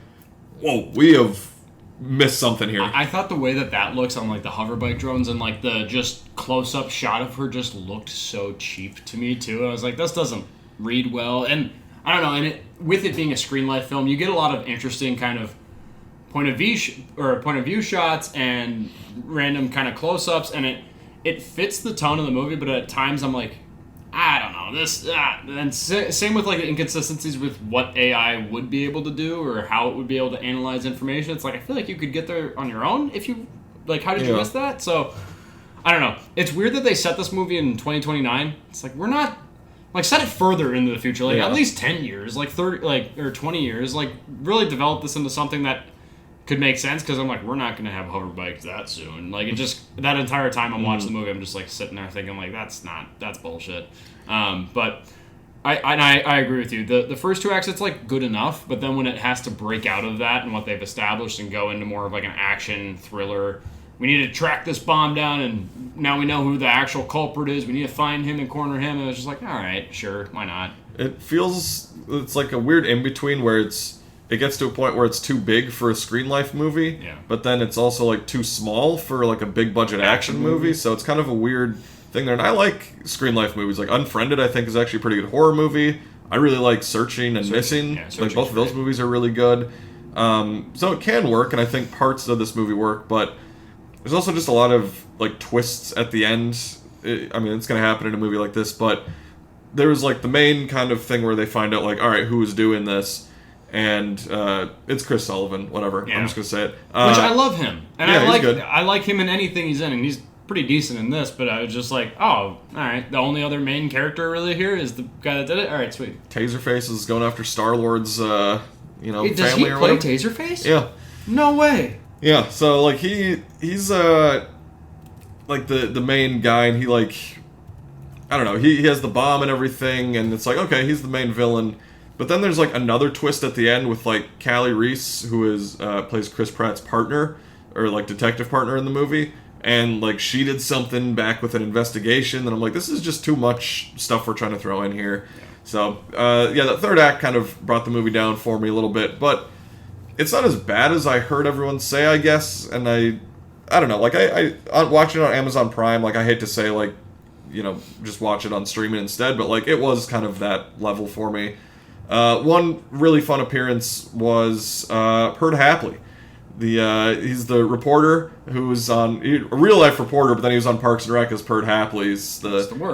whoa, we have missed something here. I thought the way that looks on like the hover bike drones and like the just close up shot of her just looked so cheap to me too. I was like, this doesn't read well, and I don't know. And with it being a screen life film, you get a lot of interesting kind of point of view shots and random kind of close ups, and it fits the tone of the movie. But at times I'm like, I don't know this. And same with like the inconsistencies with what AI would be able to do or how it would be able to analyze information. It's like I feel like you could get there on your own if you like. How did you miss that? So I don't know. It's weird that they set this movie in 2029. It's like we're not. Like, set it further into the future, like at least 10 years, like 30, like or 20 years, like really develop this into something that could make sense. Because I'm like, we're not gonna have hover bikes that soon. Like, it just that entire time I'm watching the movie, I'm just like sitting there thinking like, that's bullshit. But I agree with you. The first two acts, it's like good enough, but then when it has to break out of that and what they've established and go into more of like an action thriller. We need to track this bomb down, and now we know who the actual culprit is. We need to find him and corner him. And it was just like, all right, sure, why not? It's like a weird in-between where it gets to a point where it's too big for a screen life movie, but then it's also like too small for like a big budget action movie. So it's kind of a weird thing there. And I like screen life movies. Like Unfriended, I think, is actually a pretty good horror movie. I really like Searching and Missing. Like both of those movies are really good. So it can work, and I think parts of this movie work, but there's also just a lot of like twists at the end. I mean, it's going to happen in a movie like this, but there was like the main kind of thing where they find out like, all right, who is doing this, and it's Chris Sullivan. Whatever, I'm just going to say it. Which I love him, and I like him in anything he's in, and he's pretty decent in this. But I was just like, oh, all right, the only other main character really here is the guy that did it. All right, sweet. Taserface is going after Star-Lord's, does family he or play whatever. Taserface? Yeah. No way. Yeah, so like he's like the main guy, and he like, I don't know, he has the bomb and everything, and it's like, okay, he's the main villain. But then there's like another twist at the end with like Callie Reese, who is plays Chris Pratt's partner, or like detective partner in the movie, and like she did something back with an investigation, and I'm like, this is just too much stuff we're trying to throw in here. So the third act kind of brought the movie down for me a little bit, but it's not as bad as I heard everyone say, I guess. And I don't know, like I watching it on Amazon Prime, like I hate to say like, just watch it on streaming instead, but like it was kind of that level for me. One really fun appearance was Herd Hapley. He's the reporter who's a real life reporter, but then he was on Parks and Rec as Herd Hapley.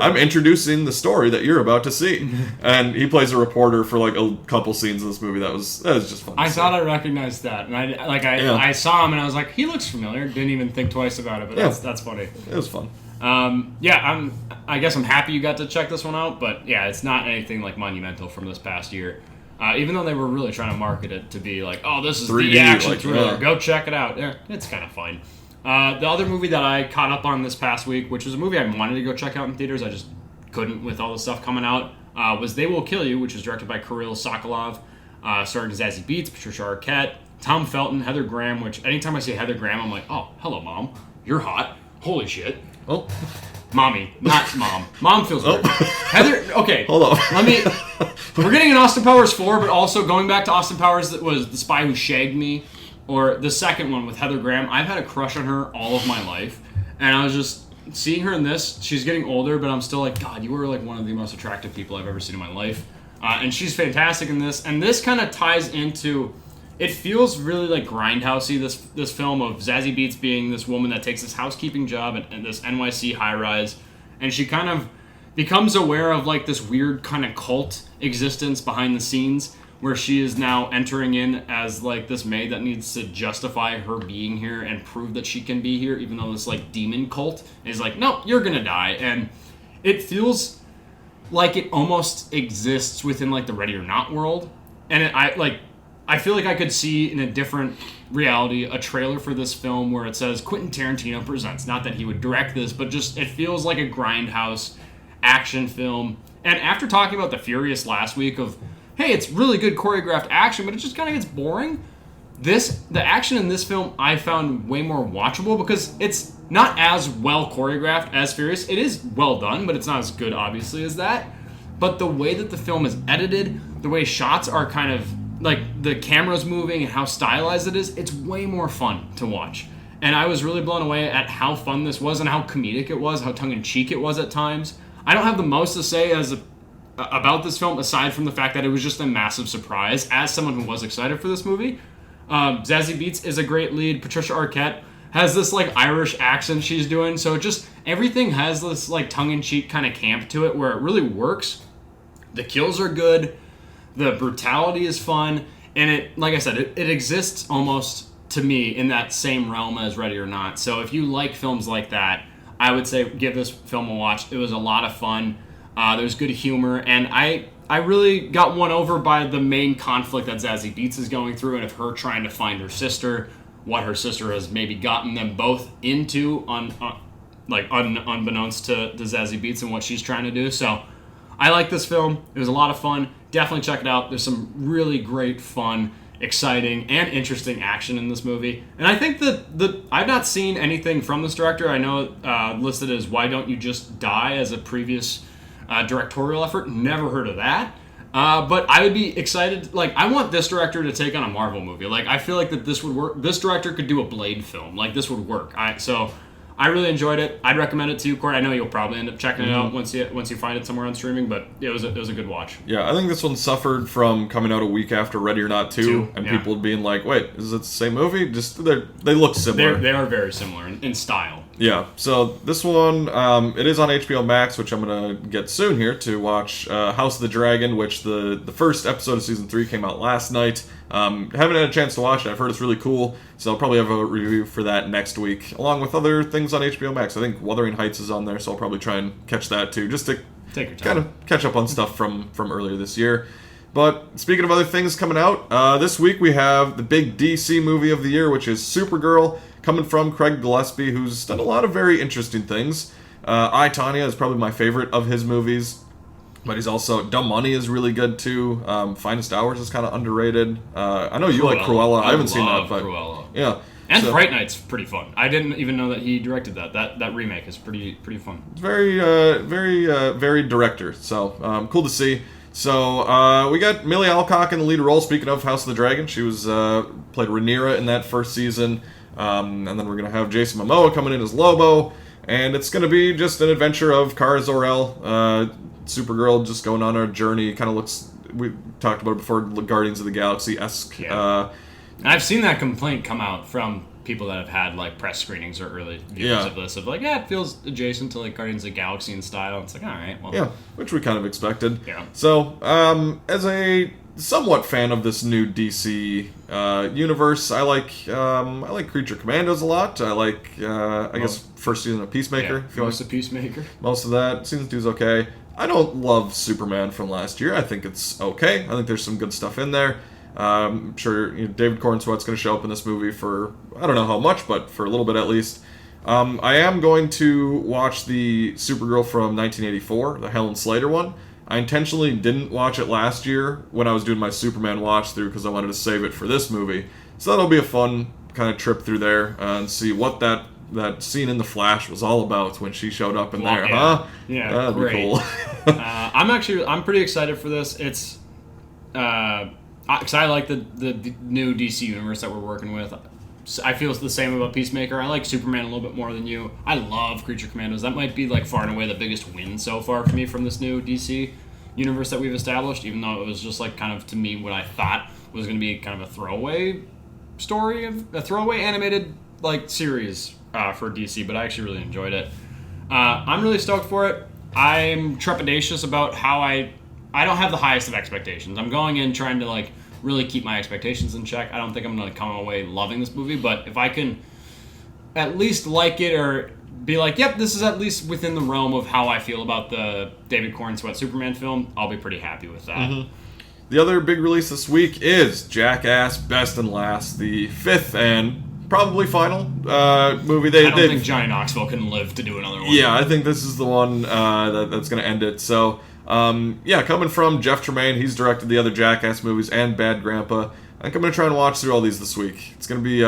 I'm introducing the story that you're about to see, and he plays a reporter for like a couple scenes in this movie. That was just fun. I thought I recognized that, and I saw him, and I was like, he looks familiar. Didn't even think twice about it, but that's funny. It was fun. I guess I'm happy you got to check this one out, but yeah, it's not anything like monumental from this past year. Even though they were really trying to market it to be like, oh, this is 3D, the action thriller, go check it out. Yeah, it's kind of fun. The other movie that I caught up on this past week, which was a movie I wanted to go check out in theaters, I just couldn't with all the stuff coming out, was They Will Kill You, which was directed by Kirill Sokolov, starring Zazie Beetz, Patricia Arquette, Tom Felton, Heather Graham, which anytime I see Heather Graham, I'm like, oh, hello, Mom. You're hot. Holy shit. Oh. Mommy, not Mom. Mom feels weird. Heather, okay. Hold on. We're getting an Austin Powers 4, but also going back to Austin Powers that was The Spy Who Shagged Me, or the second one with Heather Graham. I've had a crush on her all of my life, and I was just seeing her in this. She's getting older, but I'm still like, God, you were like one of the most attractive people I've ever seen in my life. And she's fantastic in this, and this kind of ties into... it feels really like grindhousey. This film of Zazie Beetz being this woman that takes this housekeeping job at this NYC high rise, and she kind of becomes aware of like this weird kind of cult existence behind the scenes, where she is now entering in as like this maid that needs to justify her being here and prove that she can be here, even though this like demon cult is like, no, you're gonna die. And it feels like it almost exists within like the Ready or Not world. And I feel like I could see in a different reality a trailer for this film where it says Quentin Tarantino presents. Not that he would direct this, but just it feels like a grindhouse action film. And after talking about The Furious last week of, hey, it's really good choreographed action, but it just kind of gets boring. The action in this film I found way more watchable because it's not as well choreographed as Furious. It is well done, but it's not as good, obviously, as that. But the way that the film is edited, the way shots are kind of, like, the camera's moving and how stylized it is, it's way more fun to watch. And I was really blown away at how fun this was and how comedic it was, how tongue-in-cheek it was at times. I don't have the most to say about this film aside from the fact that it was just a massive surprise as someone who was excited for this movie. Zazie Beetz is a great lead. Patricia Arquette has this like Irish accent she's doing, so just everything has this like tongue-in-cheek kind of camp to it where it really works. The kills are good, the brutality is fun, and it, like I said, it exists almost to me in that same realm as Ready or Not. So if you like films like that, I would say give this film a watch. It was a lot of fun. There's good humor, and I really got won over by the main conflict that Zazie Beetz is going through, and of her trying to find her sister, what her sister has maybe gotten them both into, unbeknownst to Zazie Beetz and what she's trying to do. So I like this film. It was a lot of fun. Definitely check it out. There's some really great, fun, exciting, and interesting action in this movie. And I think that I've not seen anything from this director. I know listed as Why Don't You Just Die as a previous directorial effort. Never heard of that. But I would be excited. Like, I want this director to take on a Marvel movie. Like, I feel like that this would work. This director could do a Blade film. Like, this would work. So I really enjoyed it. I'd recommend it to you, Corey. I know you'll probably end up checking it out once you find it somewhere on streaming, but it was a good watch. Yeah, I think this one suffered from coming out a week after Ready or Not 2 and people being like, wait, is it the same movie? Just they look similar. They are very similar in style. Yeah, so this one, it is on HBO Max, which I'm going to get soon here to watch House of the Dragon, which the first episode of Season 3 came out last night. Haven't had a chance to watch it. I've heard it's really cool, so I'll probably have a review for that next week, along with other things on HBO Max. I think Wuthering Heights is on there, so I'll probably try and catch that too, just to take your time, kind of catch up on stuff from earlier this year. But speaking of other things coming out, this week we have the big DC movie of the year, which is Supergirl, coming from Craig Gillespie, who's done a lot of very interesting things. I, Tonya is probably my favorite of his movies, but he's also, Dumb Money is really good too. Finest Hours is kind of underrated. I know you like Cruella. I haven't seen that, but Cruella. Yeah. And Fright Night's pretty fun. I didn't even know that he directed that. That remake is pretty fun. Very varied director, so cool to see. So we got Millie Alcock in the lead role. Speaking of House of the Dragon, she was played Rhaenyra in that first season. And then we're going to have Jason Momoa coming in as Lobo. And it's going to be just an adventure of Kara Zor-El, Supergirl, just going on a journey. Kind of looks, we talked about it before, Guardians of the Galaxy-esque. Yeah. I've seen that complaint come out from people that have had like press screenings or early views of this, of like, it feels adjacent to like Guardians of the Galaxy in style. It's like, all right, well. Yeah, which we kind of expected. Yeah. So, as a somewhat fan of this new DC universe, I like Creature Commandos a lot. I like, I guess, first season of Peacemaker. Yeah, most of Peacemaker. Most of that. Season 2 is okay. I don't love Superman from last year. I think it's okay. I think there's some good stuff in there. I'm sure David Cornsweet's going to show up in this movie for, I don't know how much, but for a little bit at least. I am going to watch the Supergirl from 1984, the Helen Slater one. I intentionally didn't watch it last year when I was doing my Superman watch through because I wanted to save it for this movie. So that'll be a fun kind of trip through there and see what that scene in The Flash was all about when she showed up in there, huh? Yeah, that'd great. be cool. I'm pretty excited for this. It's because I like the new DC universe that we're working with. I feel the same about Peacemaker. I like Superman a little bit more than you. I love Creature Commandos. That might be like far and away the biggest win so far for me from this new DC universe that we've established, even though it was just like kind of, to me, what I thought was going to be kind of a throwaway story, of a throwaway animated like series for DC, but I actually really enjoyed it. I'm really stoked for it. I'm trepidatious about how I don't have the highest of expectations. I'm going in trying to like really keep my expectations in check. I don't think I'm going to come away loving this movie, but if I can at least like it or be like, yep, this is at least within the realm of how I feel about the David Corenswet Superman film, I'll be pretty happy with that. Mm-hmm. The other big release this week is Jackass Best and Last, the 5th and probably final movie. I don't think Johnny Knoxville can live to do another one. Yeah, I think this is the one that's going to end it. So, coming from Jeff Tremaine, he's directed the other Jackass movies and Bad Grandpa. I think I'm going to try and watch through all these this week. It's going to be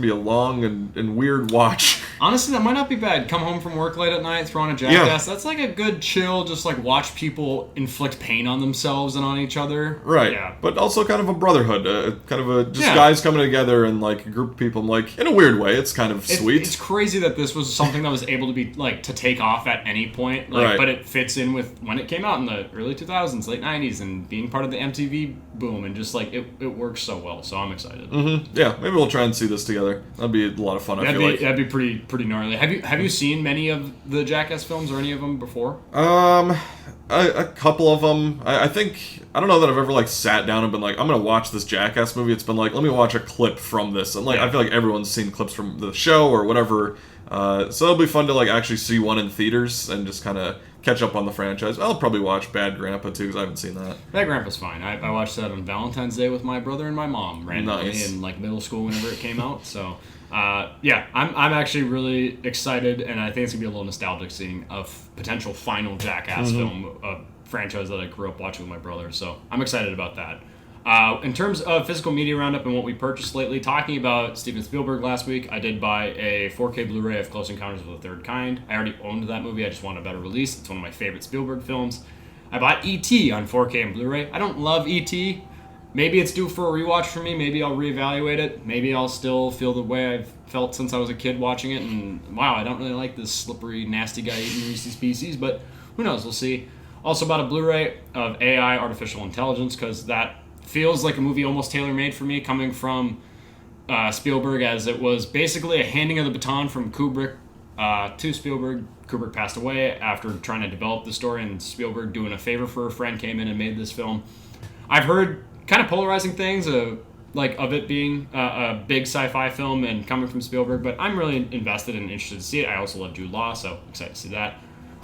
a long and weird watch. Honestly, that might not be bad. Come home from work late at night, throw on a Jackass. Yeah. That's like a good chill, just like watch people inflict pain on themselves and on each other. Right. Yeah. But also kind of a brotherhood, kind of a guys coming together and like a group of people. I'm like, in a weird way, it's kind of sweet. It's crazy that this was something that was able to be like to take off at any point. Like, right. But it fits in with when it came out in the early 2000s, late 90s, and being part of the MTV boom, and just like it works so well. So I'm excited. Mm-hmm. Yeah, maybe we'll try and see this together. That'd be a lot of fun. That'd be pretty gnarly. Have you seen many of the Jackass films or any of them before? A couple of them. I think I don't know that I've ever like sat down and been like, I'm gonna watch this Jackass movie. It's been like, let me watch a clip from this, and like I feel like everyone's seen clips from the show or whatever. So it'll be fun to like actually see one in theaters and just kind of catch up on the franchise. I'll probably watch Bad Grandpa too because I haven't seen that. Bad Grandpa's fine. I watched that on Valentine's Day with my brother and my mom randomly in like middle school whenever it came out. So I'm actually really excited, and I think it's gonna be a little nostalgic seeing a potential final Jackass film, a franchise that I grew up watching with my brother. So I'm excited about that. In terms of physical media roundup and what we purchased lately, talking about Steven Spielberg last week, I did buy a 4K Blu-ray of Close Encounters of the Third Kind. I already owned that movie. I just wanted a better release. It's one of my favorite Spielberg films. I bought E.T. on 4K and Blu-ray. I don't love E.T. Maybe it's due for a rewatch for me. Maybe I'll reevaluate it. Maybe I'll still feel the way I've felt since I was a kid watching it. And wow, I don't really like this slippery, nasty guy eating Reese's Pieces. But who knows? We'll see. Also bought a Blu-ray of AI, Artificial Intelligence, because that feels like a movie almost tailor-made for me, coming from Spielberg, as it was basically a handing of the baton from Kubrick to Spielberg. Kubrick passed away after trying to develop the story, and Spielberg, doing a favor for a friend, came in and made this film. I've heard kind of polarizing things of it being a big sci-fi film and coming from Spielberg, but I'm really invested and interested to see it. I also love Jude Law, so excited to see that.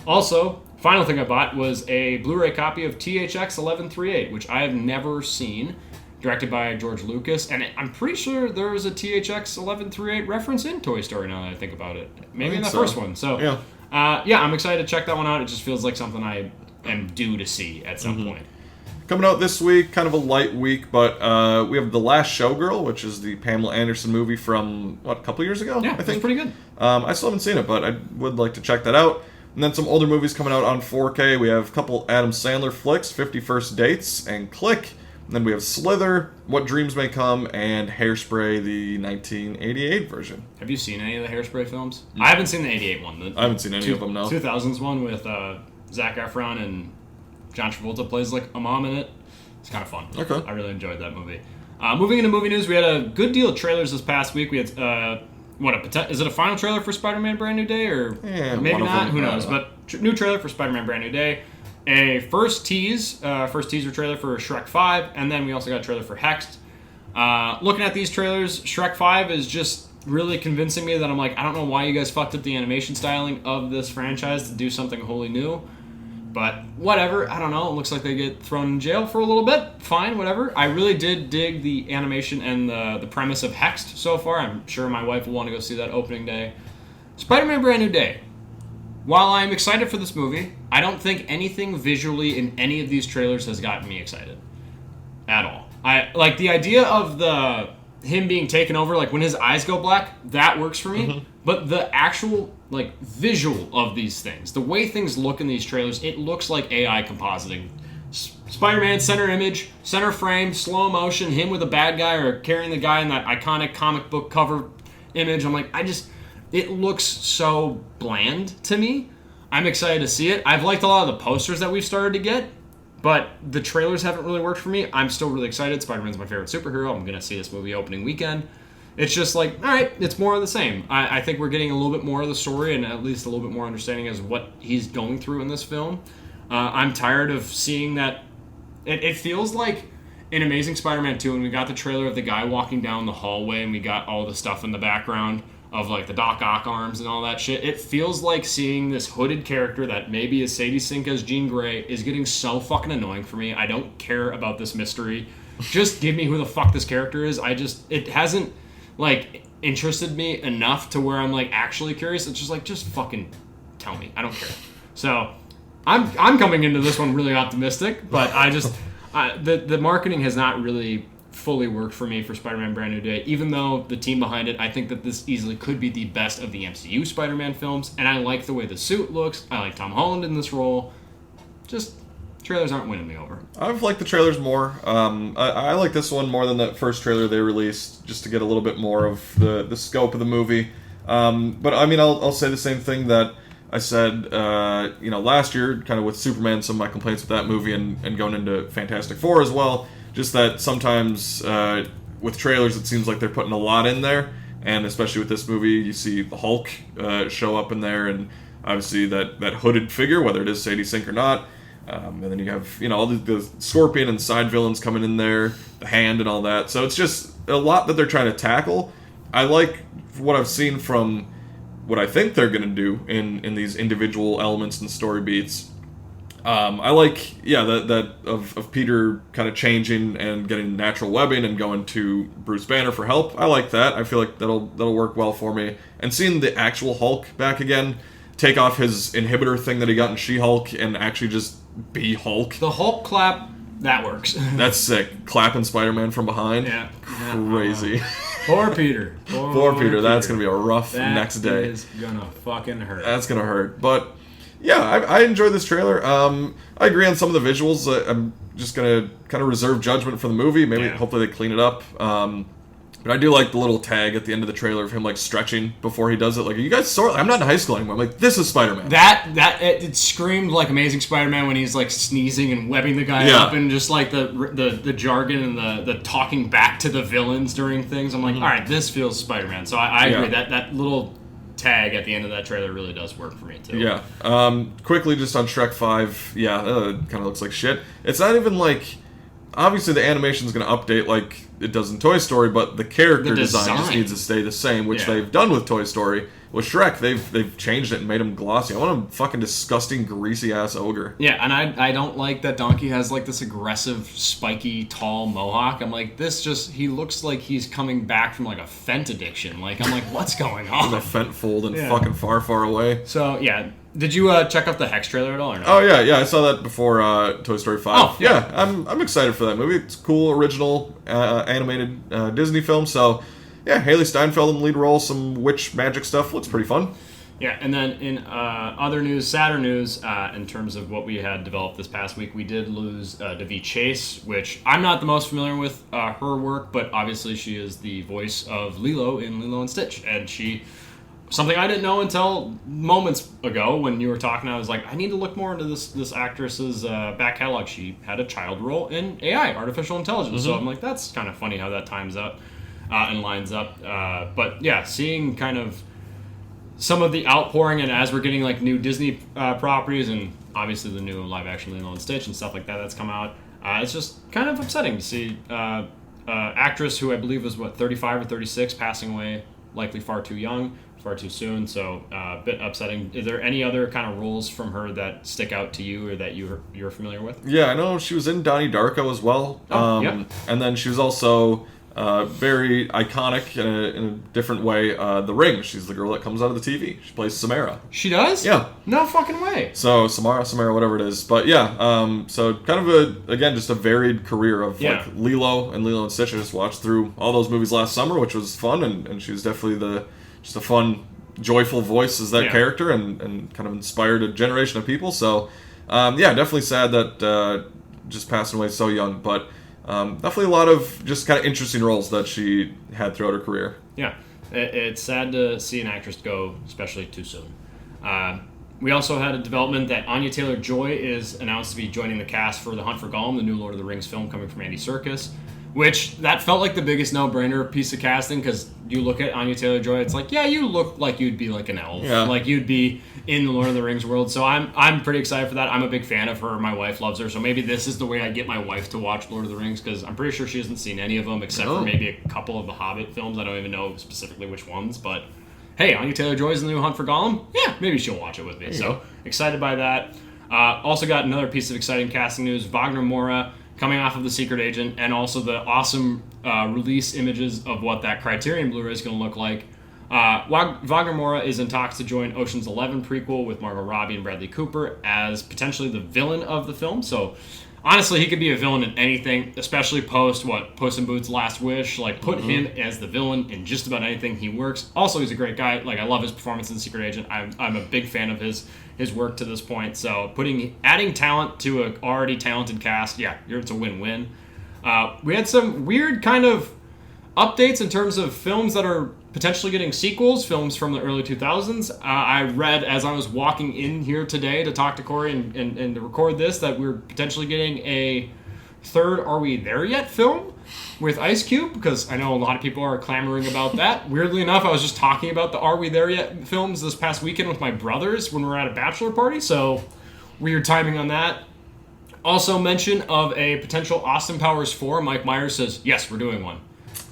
Also, final thing I bought was a Blu-ray copy of THX 1138, which I have never seen, directed by George Lucas, and I'm pretty sure there was a THX 1138 reference in Toy Story now that I think about it. Maybe in the first one. So, I'm excited to check that one out. It just feels like something I am due to see at some point. Coming out this week, kind of a light week, but we have The Last Showgirl, which is the Pamela Anderson movie from, a couple years ago? Yeah, I think. It's pretty good. I still haven't seen it, but I would like to check that out. And then some older movies coming out on 4K. We have a couple Adam Sandler flicks, 50 First Dates and Click. And then we have Slither, What Dreams May Come, and Hairspray, the 1988 version. Have you seen any of the Hairspray films? I haven't seen the 88 one. I haven't seen any of them, no. 2000s one with Zac Efron and John Travolta plays like a mom in it. It's kind of fun. Okay. I really enjoyed that movie. Moving into movie news, we had a good deal of trailers this past week. We had... is it a final trailer for Spider-Man Brand New Day, or maybe not? Who knows? But new trailer for Spider-Man Brand New Day. A first teaser trailer for Shrek 5, and then we also got a trailer for Hexed. Looking at these trailers, Shrek 5 is just really convincing me that I'm like, I don't know why you guys fucked up the animation styling of this franchise to do something wholly new. But whatever, I don't know. It looks like they get thrown in jail for a little bit. Fine, whatever. I really did dig the animation and the premise of Hexed so far. I'm sure my wife will want to go see that opening day. Spider-Man Brand New Day. While I'm excited for this movie, I don't think anything visually in any of these trailers has gotten me excited. At all. I like the idea of him being taken over, like when his eyes go black, that works for me. Mm-hmm. But the actual visual of these things, the way things look in these trailers, it looks like AI compositing. Spider-Man, center image, center frame, slow motion, him with a bad guy or carrying the guy in that iconic comic book cover image. I'm like, it looks so bland to me. I'm excited to see it. I've liked a lot of the posters that we've started to get. But the trailers haven't really worked for me. I'm still really excited. Spider-Man's my favorite superhero. I'm going to see this movie opening weekend. It's just like, all right, it's more of the same. I think we're getting a little bit more of the story and at least a little bit more understanding as what he's going through in this film. I'm tired of seeing that. It feels like in Amazing Spider-Man 2, when we got the trailer of the guy walking down the hallway and we got all the stuff in the background of like the Doc Ock arms and all that shit, it feels like seeing this hooded character that maybe is Sadie Sink as Jean Grey is getting so fucking annoying for me. I don't care about this mystery. Just give me who the fuck this character is. It hasn't like interested me enough to where I'm like actually curious. It's just like, just fucking tell me. I don't care. So I'm coming into this one really optimistic, but the marketing has not really fully worked for me for Spider-Man Brand New Day, even though the team behind it, I think that this easily could be the best of the MCU Spider-Man films, and I like the way the suit looks. I like Tom Holland in this role. Just trailers aren't winning me over. I've liked the trailers more. I like this one more than that first trailer they released, just to get a little bit more of the scope of the movie. But I mean, I'll say the same thing that I said, last year, kind of with Superman, some of my complaints with that movie, and going into Fantastic Four as well. Just that sometimes with trailers, it seems like they're putting a lot in there, and especially with this movie, you see the Hulk show up in there, and obviously that hooded figure, whether it is Sadie Sink or not. And then you have, all the Scorpion and side villains coming in there, the Hand and all that. So it's just a lot that they're trying to tackle. I like what I've seen from what I think they're going to do in these individual elements and story beats. I like, that of Peter kind of changing and getting natural webbing and going to Bruce Banner for help. I like that. I feel like that'll work well for me. And seeing the actual Hulk back again, take off his inhibitor thing that he got in She-Hulk and actually just be Hulk. The Hulk clap, that works. That's sick. Clapping Spider-Man from behind. Yeah. Crazy. Poor Peter. Poor Peter. That's going to be a rough next day. That is going to fucking hurt. That's going to hurt. But yeah, I enjoyed this trailer. I agree on some of the visuals. I'm just going to kind of reserve judgment for the movie. Hopefully they clean it up. But I do like the little tag at the end of the trailer of him like stretching before he does it. Like, you guys saw it? I'm not in high school anymore. I'm like, this is Spider-Man. It screamed like Amazing Spider-Man when he's like sneezing and webbing the guy up, and just like the jargon and the talking back to the villains during things. I'm like, all right, this feels Spider-Man. So I agree that little tag at the end of that trailer really does work for me too. Yeah. Quickly, just on Shrek 5, it kind of looks like shit. It's not even like, obviously the animation is going to update like it does in Toy Story, but the character design just needs to stay the same, which they've done with Toy Story. With Shrek, they've changed it and made him glossy. I want a fucking disgusting, greasy-ass ogre. Yeah, and I don't like that Donkey has like this aggressive, spiky, tall mohawk. I'm like, he looks like he's coming back from like a Fent addiction. Like, I'm like, what's going on? The Fent fold and fucking far, far away. So, yeah. Did you check out the Hex trailer at all or not? Oh, yeah, I saw that before Toy Story 5. Oh, yeah. I'm excited for that movie. It's a cool, original, animated Disney film, so yeah, Haley Steinfeld in the lead role, some witch magic stuff. Looks pretty fun. Yeah, and then in other news, sadder news, in terms of what we had developed this past week, we did lose Daveed Chase, which I'm not the most familiar with her work, but obviously she is the voice of Lilo in Lilo and Stitch, and something I didn't know until moments ago when you were talking, I was like, I need to look more into this actress's back catalog. She had a child role in AI, artificial intelligence, so I'm like, that's kind of funny how that times up and lines up. But yeah, seeing kind of some of the outpouring, and as we're getting like new Disney properties and obviously the new live action Lilo and Stitch and stuff like that that's come out, it's just kind of upsetting to see actress who I believe was 35 or 36 passing away, likely far too young, far too soon. So a bit upsetting. Is there any other kind of roles from her that stick out to you or that you're familiar with? Yeah, I know she was in Donnie Darko as well. And then she was also very iconic in a different way. The Ring. She's the girl that comes out of the TV. She plays Samara. She does? Yeah. No fucking way. So Samara, whatever it is. But yeah, so kind of just a varied career of like Lilo and Stitch. I just watched through all those movies last summer, which was fun, and she was definitely just a fun, joyful voice as that character, and kind of inspired a generation of people. So definitely sad that just passing away so young, but definitely a lot of just kind of interesting roles that she had throughout her career. Yeah, it's sad to see an actress go, especially too soon. We also had a development that Anya Taylor-Joy is announced to be joining the cast for The Hunt for Gollum, the new Lord of the Rings film coming from Andy Serkis, which that felt like the biggest no-brainer piece of casting, because you look at Anya Taylor-Joy, it's like, yeah, you look like you'd be like an elf. Yeah. Like you'd be in the Lord of the Rings world. So I'm pretty excited for that. I'm a big fan of her. My wife loves her. So maybe this is the way I get my wife to watch Lord of the Rings, because I'm pretty sure she hasn't seen any of them except for maybe a couple of the Hobbit films. I don't even know specifically which ones, but hey, Anya Taylor-Joy's in the new Hunt for Gollum? Yeah, maybe she'll watch it with me. So excited by that. Also got another piece of exciting casting news. Wagner Moura coming off of The Secret Agent, and also the awesome release images of what that Criterion Blu-ray is going to look like. Wagner Moura is in talks to join Ocean's 11 prequel with Margot Robbie and Bradley Cooper as potentially the villain of the film. So honestly, he could be a villain in anything, especially post Puss in Boots' Last Wish. Like, put him as the villain in just about anything. He works. Also, he's a great guy. Like, I love his performance in Secret Agent. I'm a big fan of his work to this point. So adding talent to an already talented cast, it's a win-win. We had some weird kind of updates in terms of films that are potentially getting sequels, films from the early 2000s. I read as I was walking in here today to talk to Corey and to record this that we're potentially getting a third Are We There Yet film with Ice Cube, because I know a lot of people are clamoring about that. Weirdly enough, I was just talking about the Are We There Yet films this past weekend with my brothers when we were at a bachelor party, so weird timing on that. Also mention of a potential Austin Powers 4. Mike Myers says, yes, we're doing one.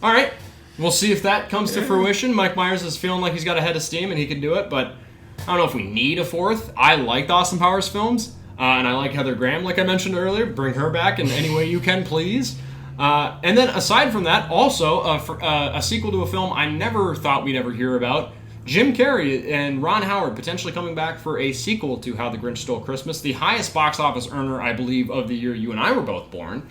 All right. We'll see if that comes to fruition. Mike Myers is feeling like he's got a head of steam and he can do it, but I don't know if we need a fourth. I like the Austin Powers films, and I like Heather Graham, like I mentioned earlier. Bring her back in any way you can, please. And then aside from that, also a sequel to a film I never thought we'd ever hear about. Jim Carrey and Ron Howard potentially coming back for a sequel to How the Grinch Stole Christmas, the highest box office earner, I believe, of the year you and I were both born,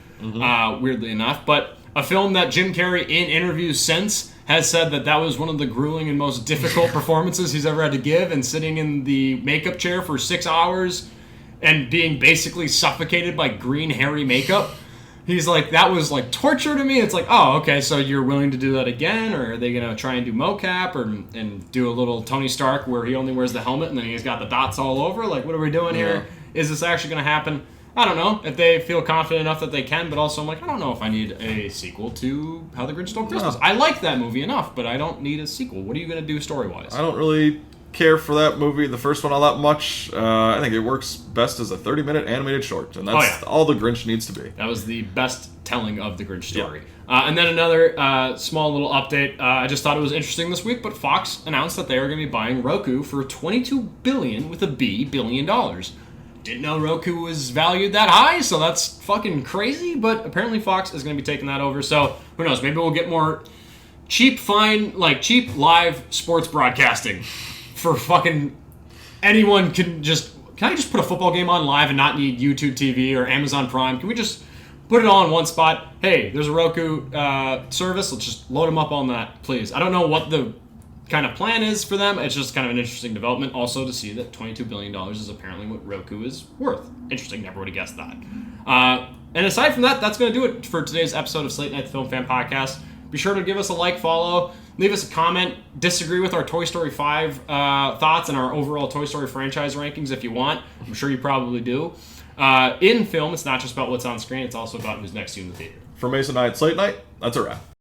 weirdly enough. But a film that Jim Carrey, in interviews since, has said that was one of the grueling and most difficult performances he's ever had to give, and sitting in the makeup chair for 6 hours and being basically suffocated by green, hairy makeup. He's like, that was like torture to me. It's like, oh, okay, so you're willing to do that again? Or are they going to try and do mocap and do a little Tony Stark where he only wears the helmet and then he's got the dots all over? Like, what are we doing here? Is this actually going to happen? I don't know if they feel confident enough that they can, but also I'm like, I don't know if I need a sequel to How the Grinch Stole Christmas. I like that movie enough, but I don't need a sequel. What are you going to do story-wise? I don't really care for that movie, the first one, all that much. I think it works best as a 30-minute animated short, and that's all the Grinch needs to be. That was the best telling of the Grinch story. Yeah. And then another small little update. I just thought it was interesting this week, but Fox announced that they are going to be buying Roku for $22 billion with a B billion dollars. Didn't know Roku was valued that high, so that's fucking crazy, but apparently Fox is going to be taking that over, so who knows, maybe we'll get more cheap live sports broadcasting for fucking anyone can I just put a football game on live and not need YouTube TV or Amazon Prime? Can we just put it all in one spot? Hey, there's a Roku service, let's just load them up on that, please. I don't know what the kind of plan is for them. It's just kind of an interesting development also to see that $22 billion is apparently what Roku is worth. Interesting, never would have guessed that. And aside from that, that's going to do it for today's episode of Slate Night, the Film Fan Podcast. Be sure to give us a like, follow, leave us a comment, disagree with our Toy Story 5 thoughts and our overall Toy Story franchise rankings if you want. I'm sure you probably do. In film, it's not just about what's on screen, it's also about who's next to you in the theater. For Mason Night, Slate Night, that's a wrap.